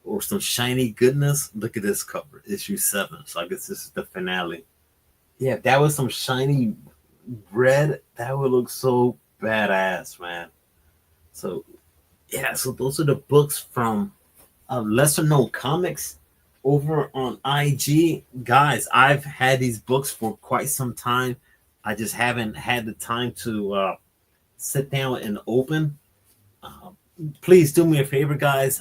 or some shiny goodness, look at this cover, issue 7. So I guess this is the finale. Yeah, if that was some shiny red, that would look so badass, man. So yeah, so those are the books from lesser known comics over on IG. Guys, I've had these books for quite some time. I just haven't had the time to sit down and open. Uh, Please do me a favor, guys.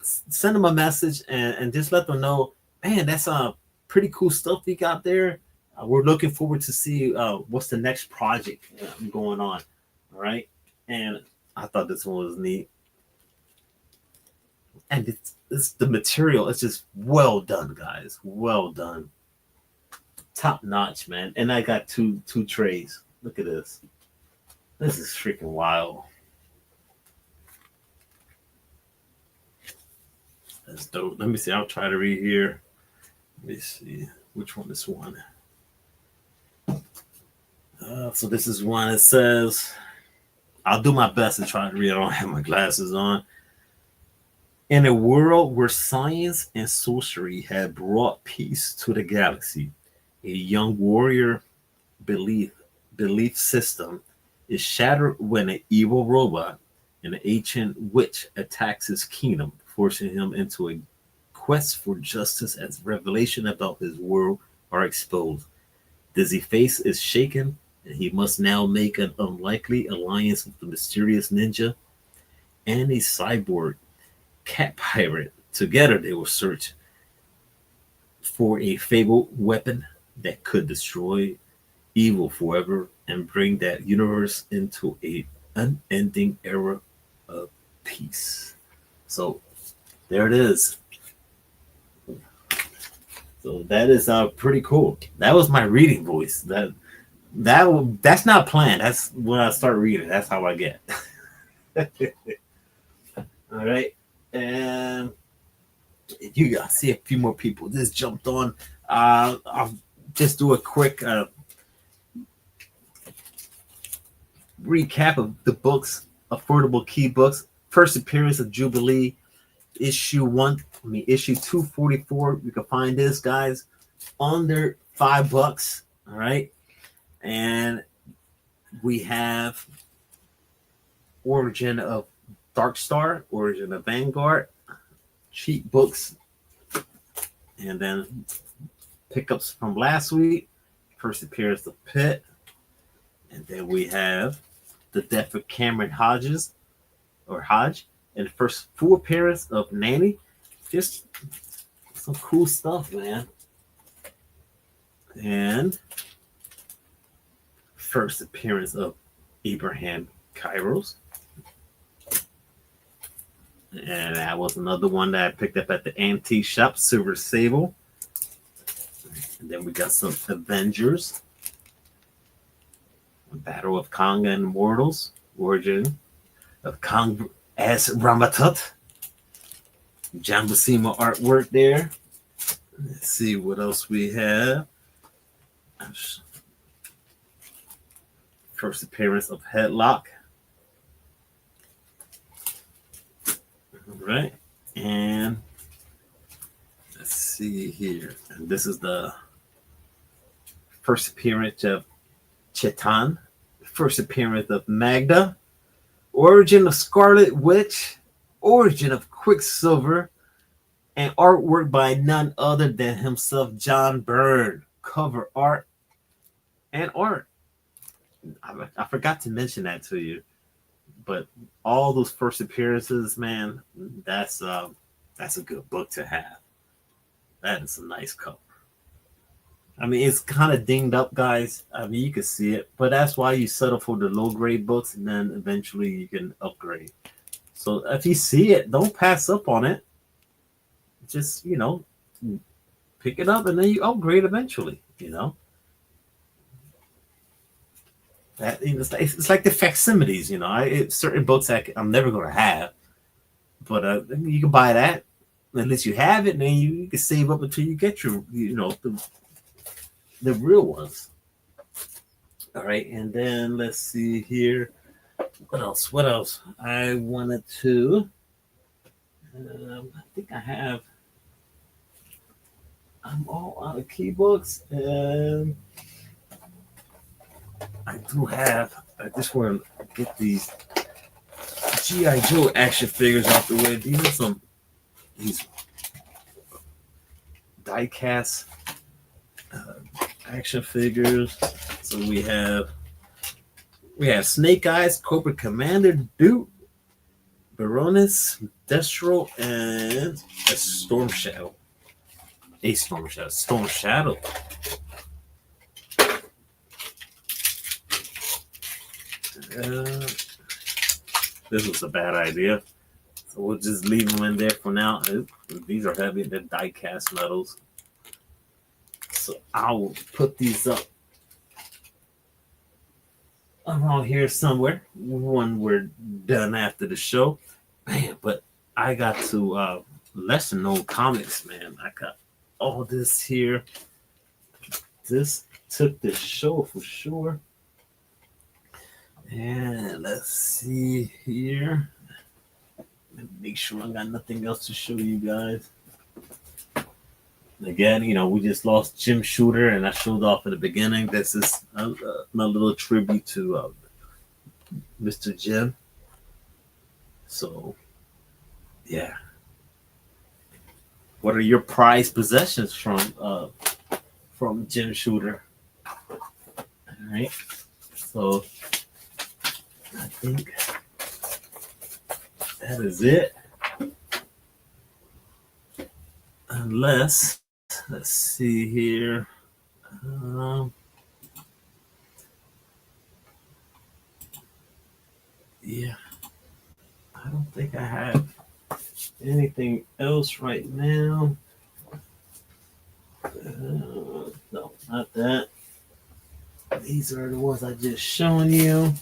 Send them a message and just let them know, man, that's pretty cool stuff you got there. We're looking forward to see what's the next project going on. All right. And I thought this one was neat. And it's the material. It's just well done, guys. Well done. Top notch, man. And I got two trays. Look at this. This is freaking wild. That's dope. Let me see. I'll try to read here. Let me see which one is one. So this is one. It says, I'll do my best to try to read. I don't have my glasses on. In a world where science and sorcery had brought peace to the galaxy, a young warrior belief system is shattered when an evil robot, an ancient witch, attacks his kingdom, forcing him into a quest for justice as revelation about his world are exposed. Dizzy face is shaken, and he must now make an unlikely alliance with the mysterious ninja and a cyborg cat pirate. Together they will search for a fabled weapon that could destroy evil forever and bring that universe into a unending era of peace. So there it is. So that is pretty cool. That was my reading voice. That's not planned. That's when I start reading. That's how I get. All right. And you guys see a few more people just jumped on. I'll just do a quick recap of the books, Affordable Key Books. First appearance of Jubilee, issue 244. You can find this, guys, under $5. All right. And we have Origin of Darkstar, Origin of Vanguard, cheap books, and then pickups from last week. First appearance of Pitt, and then we have the death of Cameron Hodge, and the first full appearance of Nanny. Just some cool stuff, man. And first appearance of Abraham Kairos. And that was another one that I picked up at the antique shop, Silver Sable. And then we got some Avengers. Battle of Kong and Immortals. Origin of Kong as Ramatut. John Buscema artwork there. Let's see what else we have. First appearance of Headlock. All right. And let's see here. And this is the first appearance of Chetan, first appearance of Magda, origin of Scarlet Witch, origin of Quicksilver, and artwork by none other than himself, John Byrne. Cover art and art. I forgot to mention that to you, but all those first appearances, man, that's a good book to have. That is a nice cover. I mean, it's kind of dinged up, guys. I mean, you can see it, but that's why you settle for the low grade books, and then eventually you can upgrade. So if you see it, don't pass up on it. Just, pick it up and then you upgrade eventually, That it's like the facsimiles, certain books I'm never going to have, but you can buy that. At least you have it, and then you can save up until you get your, the real ones. All right, and then let's see here. What else? I wanted to. I think I have. I'm all out of key books, and I do have. I just want to get these G.I. Joe action figures off the way. These are these die-cast action figures. So we have Snake Eyes, Cobra Commander, Duke, Baroness, Destro, and a Storm Shadow. Storm Shadow. This was a bad idea. So we'll just leave them in there for now. These are heavy. They're die-cast metals. So I'll put these up around here somewhere when we're done after the show. Man, but I got to lesser known comics, man. I got all this here. This took the show for sure. And let's see here. Make sure I got nothing else to show you guys. Again, we just lost Jim Shooter, and I showed off in the beginning. This is my little tribute to Mr. Jim. So, yeah. What are your prized possessions from Jim Shooter? All right. So, I think that is it. Unless, let's see here. Yeah, I don't think I have anything else right now. No, not that. These are the ones I just shown you.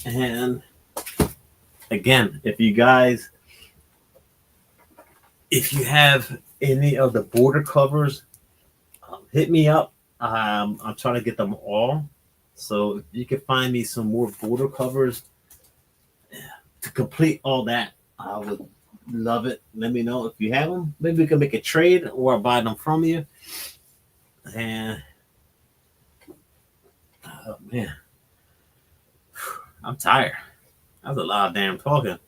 And again, if you have any of the border covers, hit me up. I'm trying to get them all. So if you can find me some more border covers to complete all that, I would love it. Let me know if you have them. Maybe we can make a trade or buy them from you. And oh man, I'm tired. That was a lot of damn talking.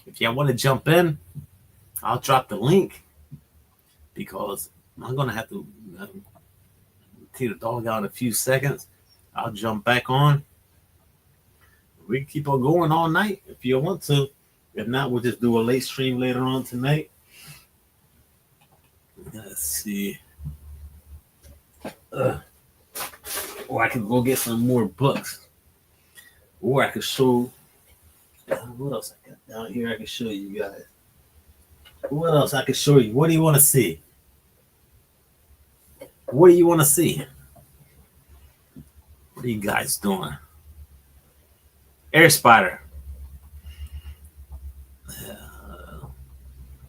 If y'all want to jump in, I'll drop the link because I'm going to have to take the dog out in a few seconds. I'll jump back on. We can keep on going all night if you want to. If not, we'll just do a late stream later on tonight. Let's see. Or I can go get some more books. Or I could show. What else I got down here I can show you guys? What else I can show you? What do you want to see? What do you want to see? What are you guys doing? Air Spider.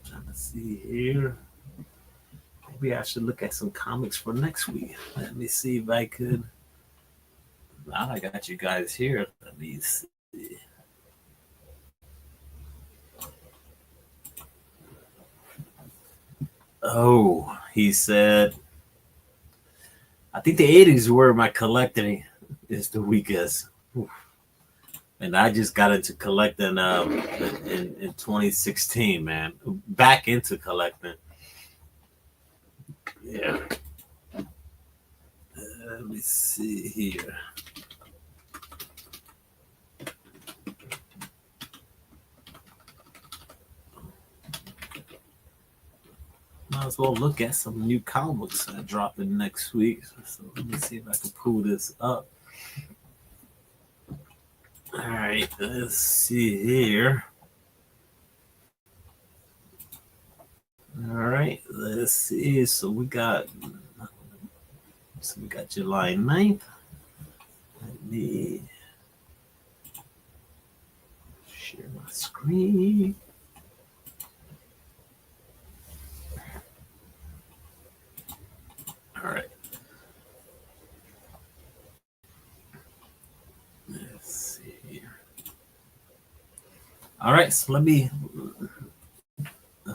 Trying to see here. Maybe I should look at some comics for next week. Let me see if I could. Now I got you guys here. Let me see. Oh, he said, I think the 80s were my collecting is the weakest. Oof. And I just got into collecting in 2016, man. Back into collecting. Yeah. Let me see here. Might as well look at some new comic books that dropping next week. So let me see if I can pull this up. All right, let's see here. All right, let's see. So we got July 9th. Let me share my screen. All right. Let's see here. All right, so I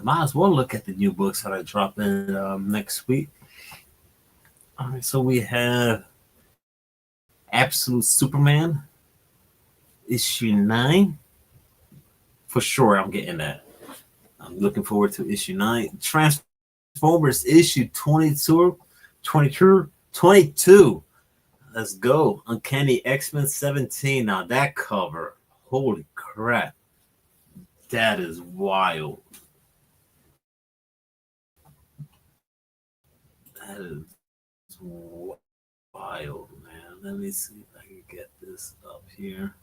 might as well look at the new books that I drop in next week. All right, so we have Absolute Superman, issue 9. For sure, I'm getting that. I'm looking forward to issue 9. Transformers issue 22. Let's go. Uncanny X-Men 17. Now that cover, holy crap. That is wild. That is wild, man. Let me see if I can get this up here.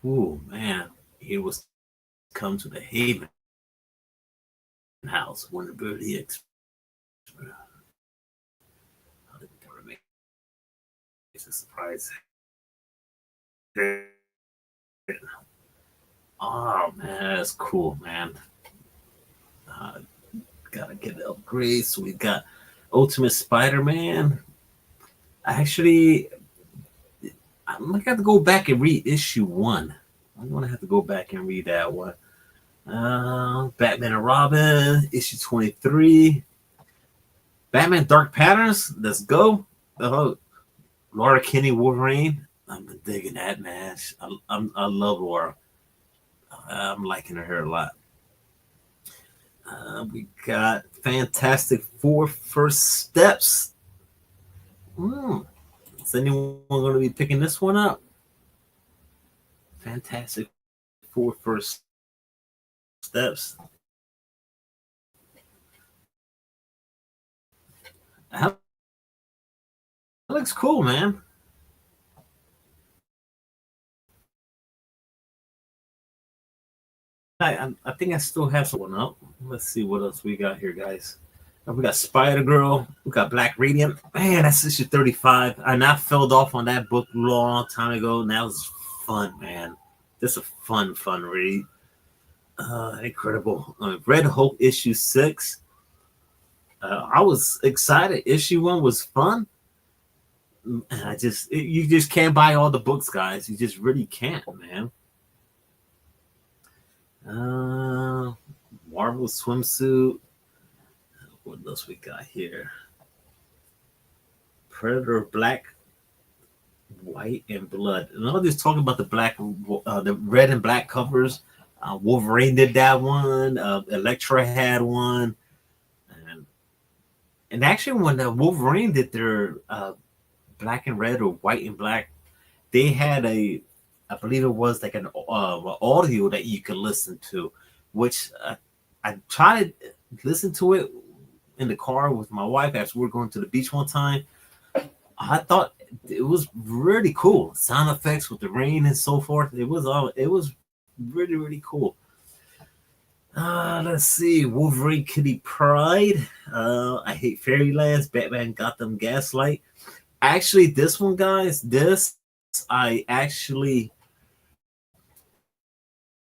Ooh, man. He was come to the Haven house when the Birdie X. It's a surprise. Oh man, that's cool, man. Gotta get the upgrades. So we got Ultimate Spider-Man. Actually, I'm gonna have to go back and read issue 1. I'm gonna have to go back and read that one. Batman and Robin, issue 23. Batman Dark Patterns, let's go. Laura Kinney Wolverine. I'm digging that, man. I love Laura. I'm liking her a lot. We got Fantastic Four First Steps. Is anyone going to be picking this one up? Fantastic Four First Steps. That looks cool, man. I think I still have someone up. Let's see what else we got here, guys. We got Spider Girl. We got Black Radiant. Man, that's issue 35. I not fell off on that book a long time ago. And that was fun, man. Just a fun read. Incredible. Red Hulk issue 6. I was excited. Issue 1 was fun. And you just can't buy all the books, guys. You just really can't, man. Marvel swimsuit. What else we got here? Predator Black, White, and Blood. And I'm just talking about the red and black covers. Wolverine did that one. Elektra had one. And actually, when Wolverine did their black and red or white and black, they had I believe it was like an audio that you could listen to, which I tried to listen to it in the car with my wife as we were going to the beach one time. I thought it was really cool. Sound effects with the rain and so forth. It was really cool. Let's see. Wolverine Kitty Pride. I Hate Fairylands. Batman Gotham Gaslight. Actually, this one, guys,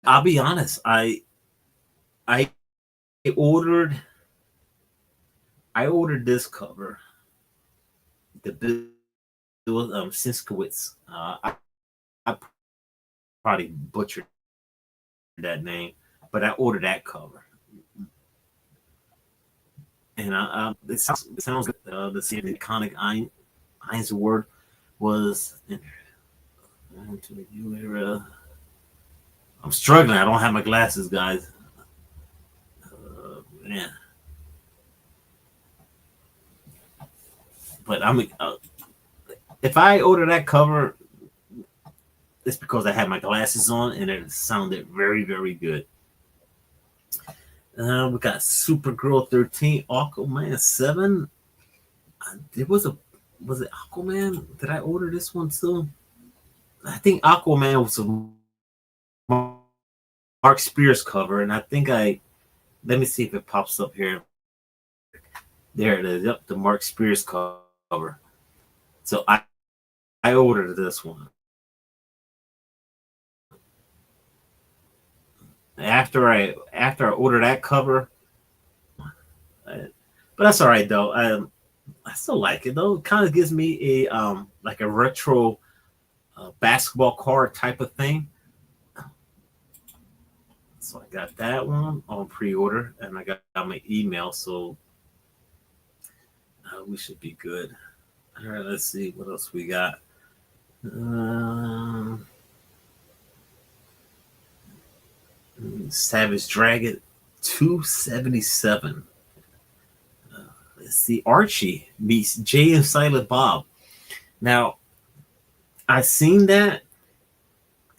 I'll be honest. I ordered this cover. The Bill Sienkiewicz. I probably butchered that name, but I ordered that cover. And it sounds good. The iconic Ein's word was. I'm struggling. I don't have my glasses, guys. Man. But if I order that cover, it's because I had my glasses on and it sounded very, very good. We got Supergirl 13, Aquaman 7. Was it Aquaman? Did I order this one too? I think Aquaman was a Mark Spears cover, and I think let me see if it pops up here. There it is. Yep, the Mark Spears cover. So I ordered this one. After I ordered that cover, but that's all right though. I still like it though. It kind of gives me a like a retro basketball card type of thing. So I got that one on pre-order, and I got my email, so we should be good. All right, let's see what else we got. Savage Dragon 277. Let's see, Archie meets Jay and Silent Bob. Now, I seen that,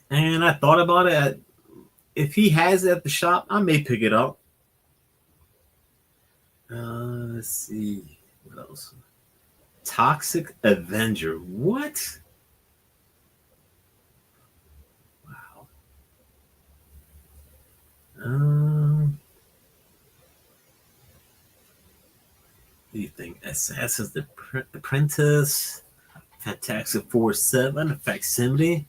and I thought about it. If he has it at the shop, I may pick it up. Let's see. What else? Toxic Avenger. What? Wow. What do you think? Assassin's Apprentice, Fantastic Four 7, Facsimile.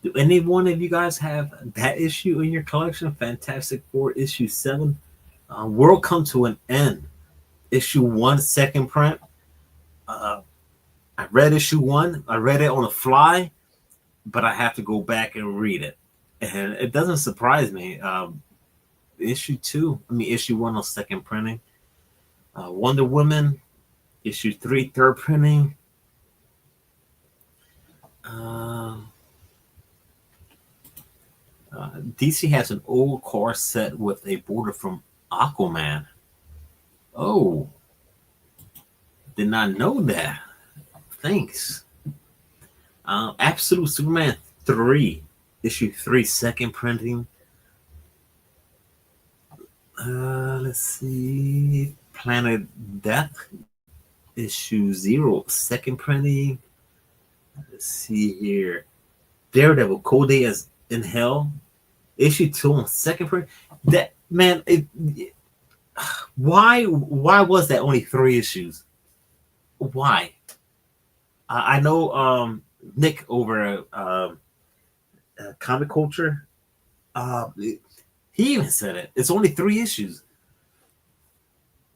Do any one of you guys have that issue in your collection? Fantastic Four issue 7, World Come to an End, issue 1, second print. I read issue 1. I read it on the fly, but I have to go back and read it, and it doesn't surprise me. Issue 1 on second printing. Wonder Woman, issue 3, third printing. DC has an old car set with a border from Aquaman. Oh, did not know that. Thanks. Absolute Superman 3, issue 3, second printing. Let's see. Planet Death, issue 0, second printing. Let's see here. Daredevil, Cold Day as in Hell, issue 2 on second print. That man, why was that only 3 issues? Why? I know Nick over Comic Culture. He even said it. It's only 3 issues.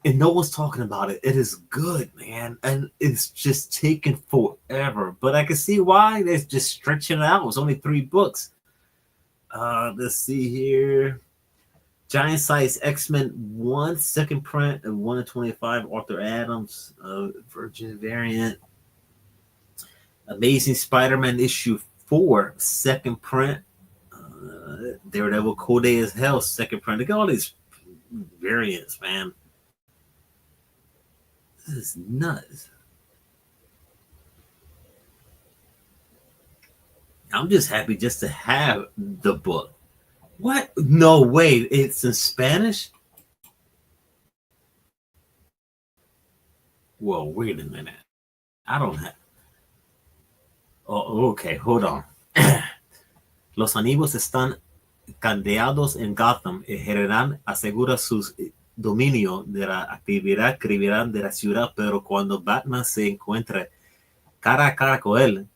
And no one's talking about it. It is good, man. And it's just taking forever. But I can see why. They're just stretching it out. It was only 3 books. Let's see here. Giant Size X-Men 1, second print, and 1 in 25, Arthur Adams, Virgin variant. Amazing Spider-Man issue 4, second print. Daredevil Cold Day as Hell, second print. Look at all these variants, man. This is nuts. I'm just happy just to have the book. What? No way. It's in Spanish? Well, wait a minute. I don't have. Oh, okay. Hold on. Los amigos están candeados en Gotham. El general asegura su dominio de la actividad criminal de la ciudad, pero cuando Batman se encuentre cara a cara con él,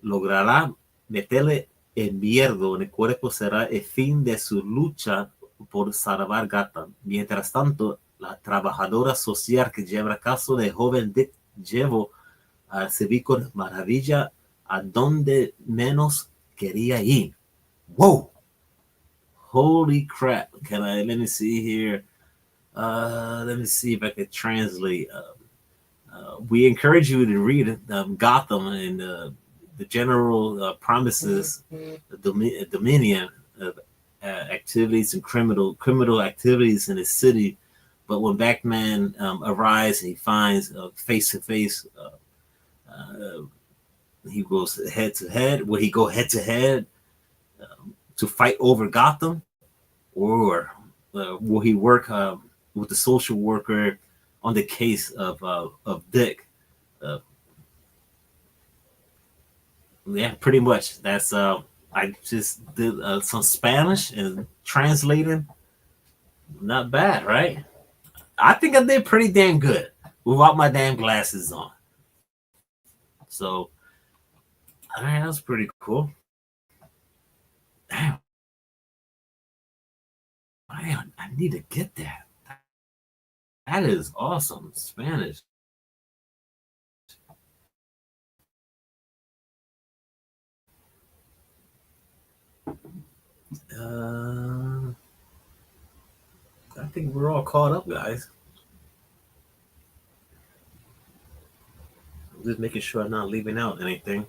logrará meterle el miedo en el cuerpo. Será el fin de su lucha por salvar Gotham. Mientras tanto, la trabajadora social que lleva el caso de joven Dick llevó a Civico Maravilla a donde menos quería ir. Whoa. Holy crap. Let me see here. Let me see if I can translate. We encourage you to read Gotham and the general promises the dominion of activities and criminal activities in the city. But when Batman arrives and he finds face to face, he goes head to head. Will he go head to head to fight over Gotham, or will he work with the social worker on the case of Dick? Yeah, pretty much. That's I just did some Spanish and translating. Not bad, right? I think I did pretty damn good without my damn glasses on. So, all right, that was pretty cool. Damn, I need to get that. That is awesome, Spanish. I think we're all caught up, guys. I'm just making sure I'm not leaving out anything.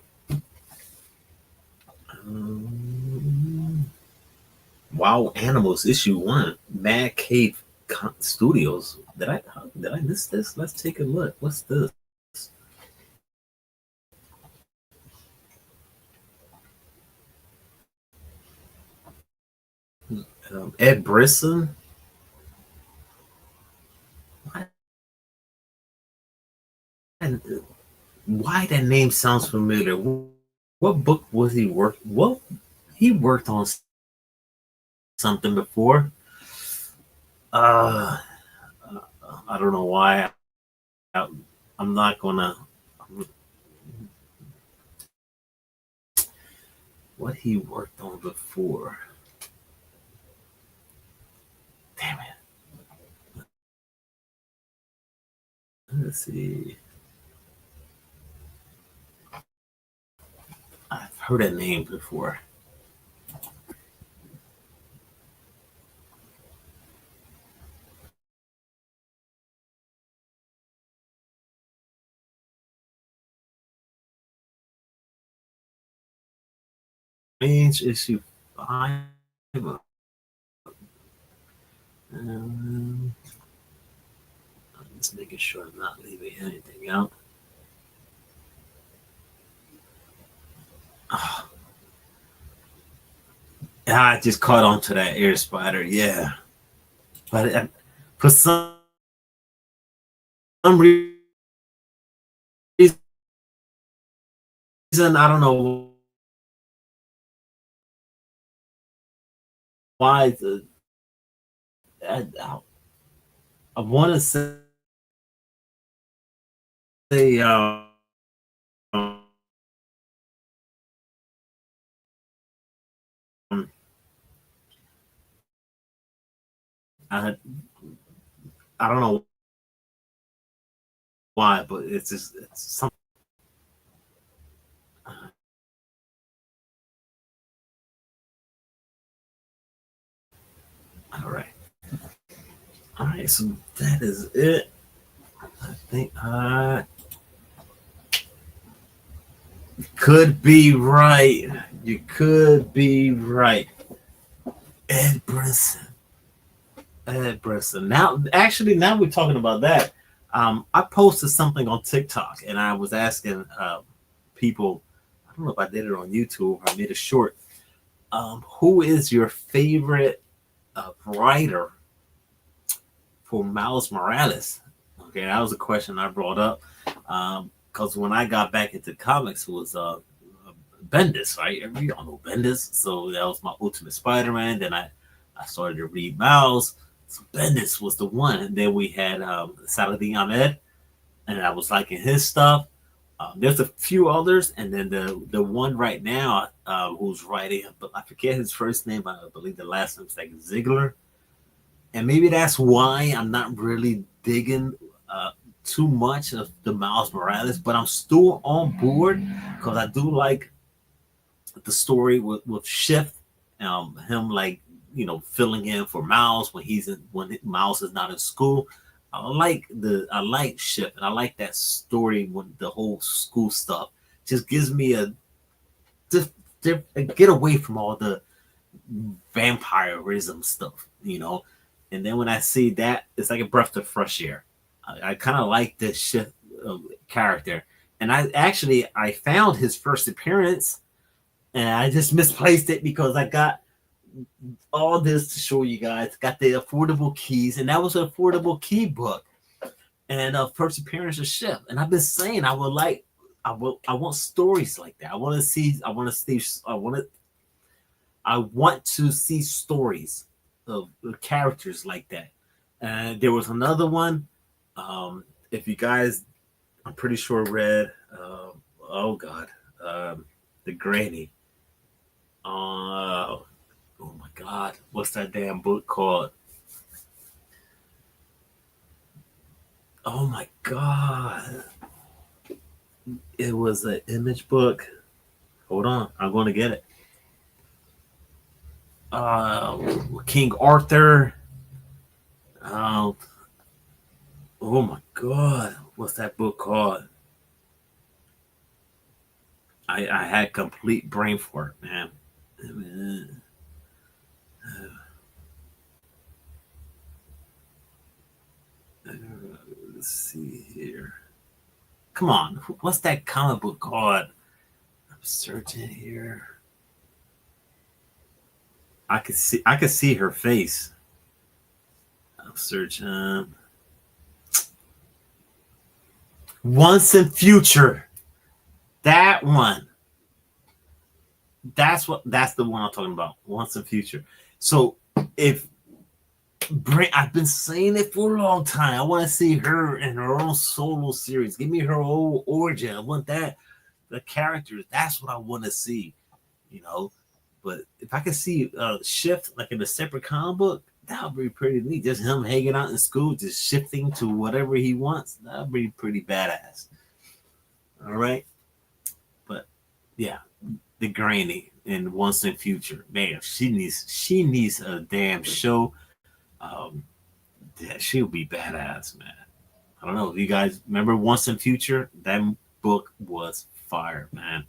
Wow Animals issue 1, Mad Cave Studios. Did I miss this? Let's take a look. What's this? Ed Brisson. And why that name sounds familiar? What book was he work? Well, he worked on something before. I don't know why. I'm not gonna. What he worked on before? Damn it. Let's see. I've heard that name before. Range issue 5. I'm just making sure I'm not leaving anything out. Oh. I just caught on to that air spider, yeah. But for some reason, I don't know why. I want to say I don't know why, but it's something. All right, so that is it. I think could be right. You could be right. Ed Brisson. Now we're talking about that. I posted something on TikTok and I was asking people, I don't know if I did it on YouTube or I made a short. Who is your favorite writer for Miles Morales? Okay, that was a question I brought up because when I got back into comics, it was Bendis, right? We all know Bendis, so that was my Ultimate Spider-Man. Then I started to read Miles. So Bendis was the one. And then we had Saladin Ahmed, and I was liking his stuff. There's a few others, and then the one right now who's writing, but I forget his first name. I believe the last name's like Ziegler. And maybe that's why I'm not really digging too much of the Miles Morales, but I'm still on board because I do like the story with Shift, him like filling in for Miles when Miles is not in school. I like Shift, and I like that story when the whole school stuff just gives me a get away from all the vampirism stuff, And then when I see that, it's like a breath of fresh air. I kind of like this Shift character, and I found his first appearance, and I just misplaced it because I got all this to show you guys. Got the affordable keys, and that was an affordable key book, and first appearance of Shift. And I've been saying I want stories like that. I want to see stories of characters like that. And there was another one. If you guys, I'm pretty sure read. The Granny. Oh my God, what's that damn book called? Oh my God, it was an Image book. Hold on, I'm going to get it. King Arthur. Oh my God, what's that book called? I had complete brain fart, man. Let's see here. Come on, what's that comic book called? I'm searching here. I could see her face. I'm searching. Once and Future. That one. That's the one I'm talking about. Once and Future. So I've been saying it for a long time. I want to see her in her own solo series. Give me her whole origin. I want that. The characters. That's what I want to see. But if I could see Shift like in a separate comic book, that would be pretty neat. Just him hanging out in school, just shifting to whatever he wants. That would be pretty badass. All right. But yeah, the Granny in Once and Future, man, she needs a damn show. Yeah, she'll be badass, man. I don't know if you guys remember Once and Future. That book was fire, man.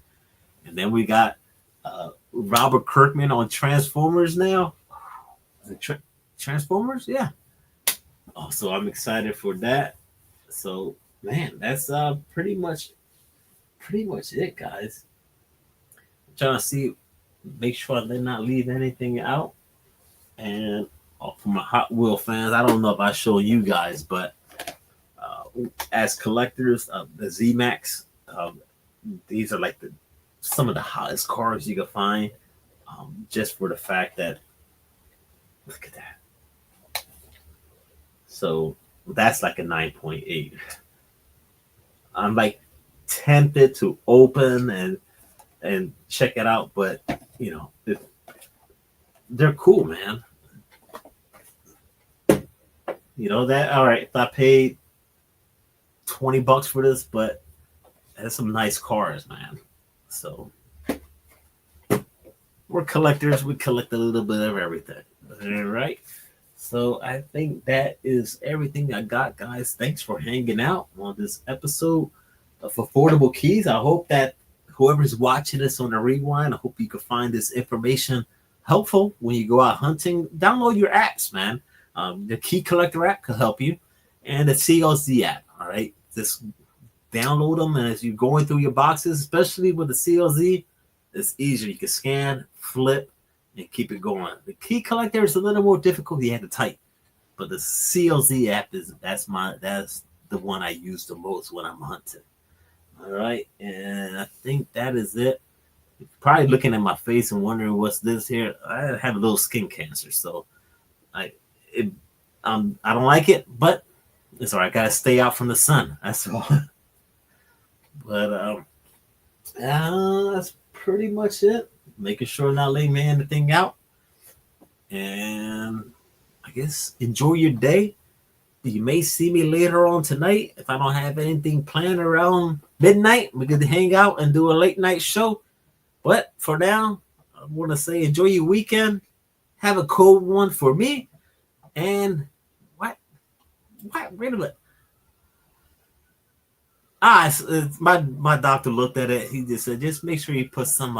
And then we got Robert Kirkman on Transformers now. Transformers, yeah. Oh, so I'm excited for that. So, man, that's pretty much it, guys. I'm trying to see, make sure I did not leave anything out. And for my Hot Wheel fans, I don't know if I show you guys, but as collectors, the Z-Max, these are like some of the hottest cars you can find, just for the fact that, look at that. So that's like a 9.8. I'm like tempted to open and check it out, but they're cool, man. That all right. If I paid $20 for this, but that's some nice cars, man. So we're collectors. We collect a little bit of everything. All right. So I think that is everything I got, guys. Thanks for hanging out on this episode of Affordable Keys. I hope that whoever's watching this on the rewind, I hope you can find this information helpful when you go out hunting. Download your apps, man. The Key Collector app could help you, and the CLZ app. All right, just download them, and as you're going through your boxes, especially with the CLZ, it's easier. You can scan, flip, and keep it going. The Key Collector is a little more difficult. You have to type, but the CLZ app that's the one I use the most when I'm hunting. All right, and I think that is it. You're probably looking at my face and wondering what's this here. I have a little skin cancer, so I don't like it, but it's all right. Gotta stay out from the sun. That's all. But that's pretty much it. Making sure not letting me anything out. And I guess enjoy your day. You may see me later on tonight if I don't have anything planned around midnight. We're going to hang out and do a late night show. But for now, I want to say enjoy your weekend. Have a cold one for me. And what? Wait a minute. My doctor looked at it. He just said, just make sure you put some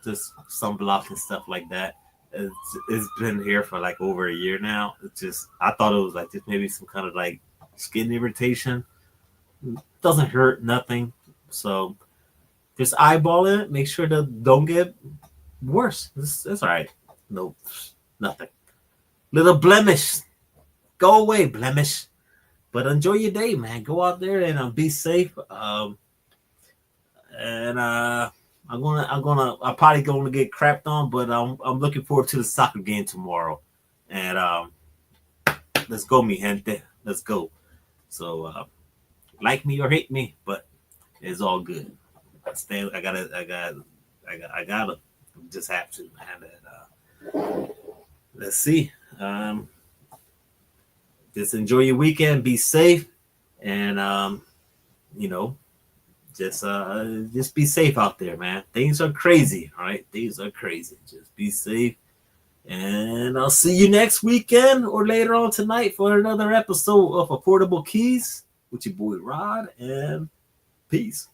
just sunblock and stuff like that. It's been here for like over a year now. It's just I thought it was like just maybe some kind of like skin irritation. Doesn't hurt nothing. So just eyeball it. Make sure that don't get worse. It's all right. Nope, nothing. Little blemish. Go away, blemish. But enjoy your day, man. Go out there and be safe. I'm probably gonna get crapped on, but I'm looking forward to the soccer game tomorrow. And let's go, mi gente. Let's go. So like me or hate me, but it's all good. I gotta just have to, man. And, let's see. Just enjoy your weekend, be safe, and just be safe out there, man. Things are crazy, all right? Things are crazy. Just be safe. And I'll see you next weekend or later on tonight for another episode of Affordable Keys with your boy Rod, and peace.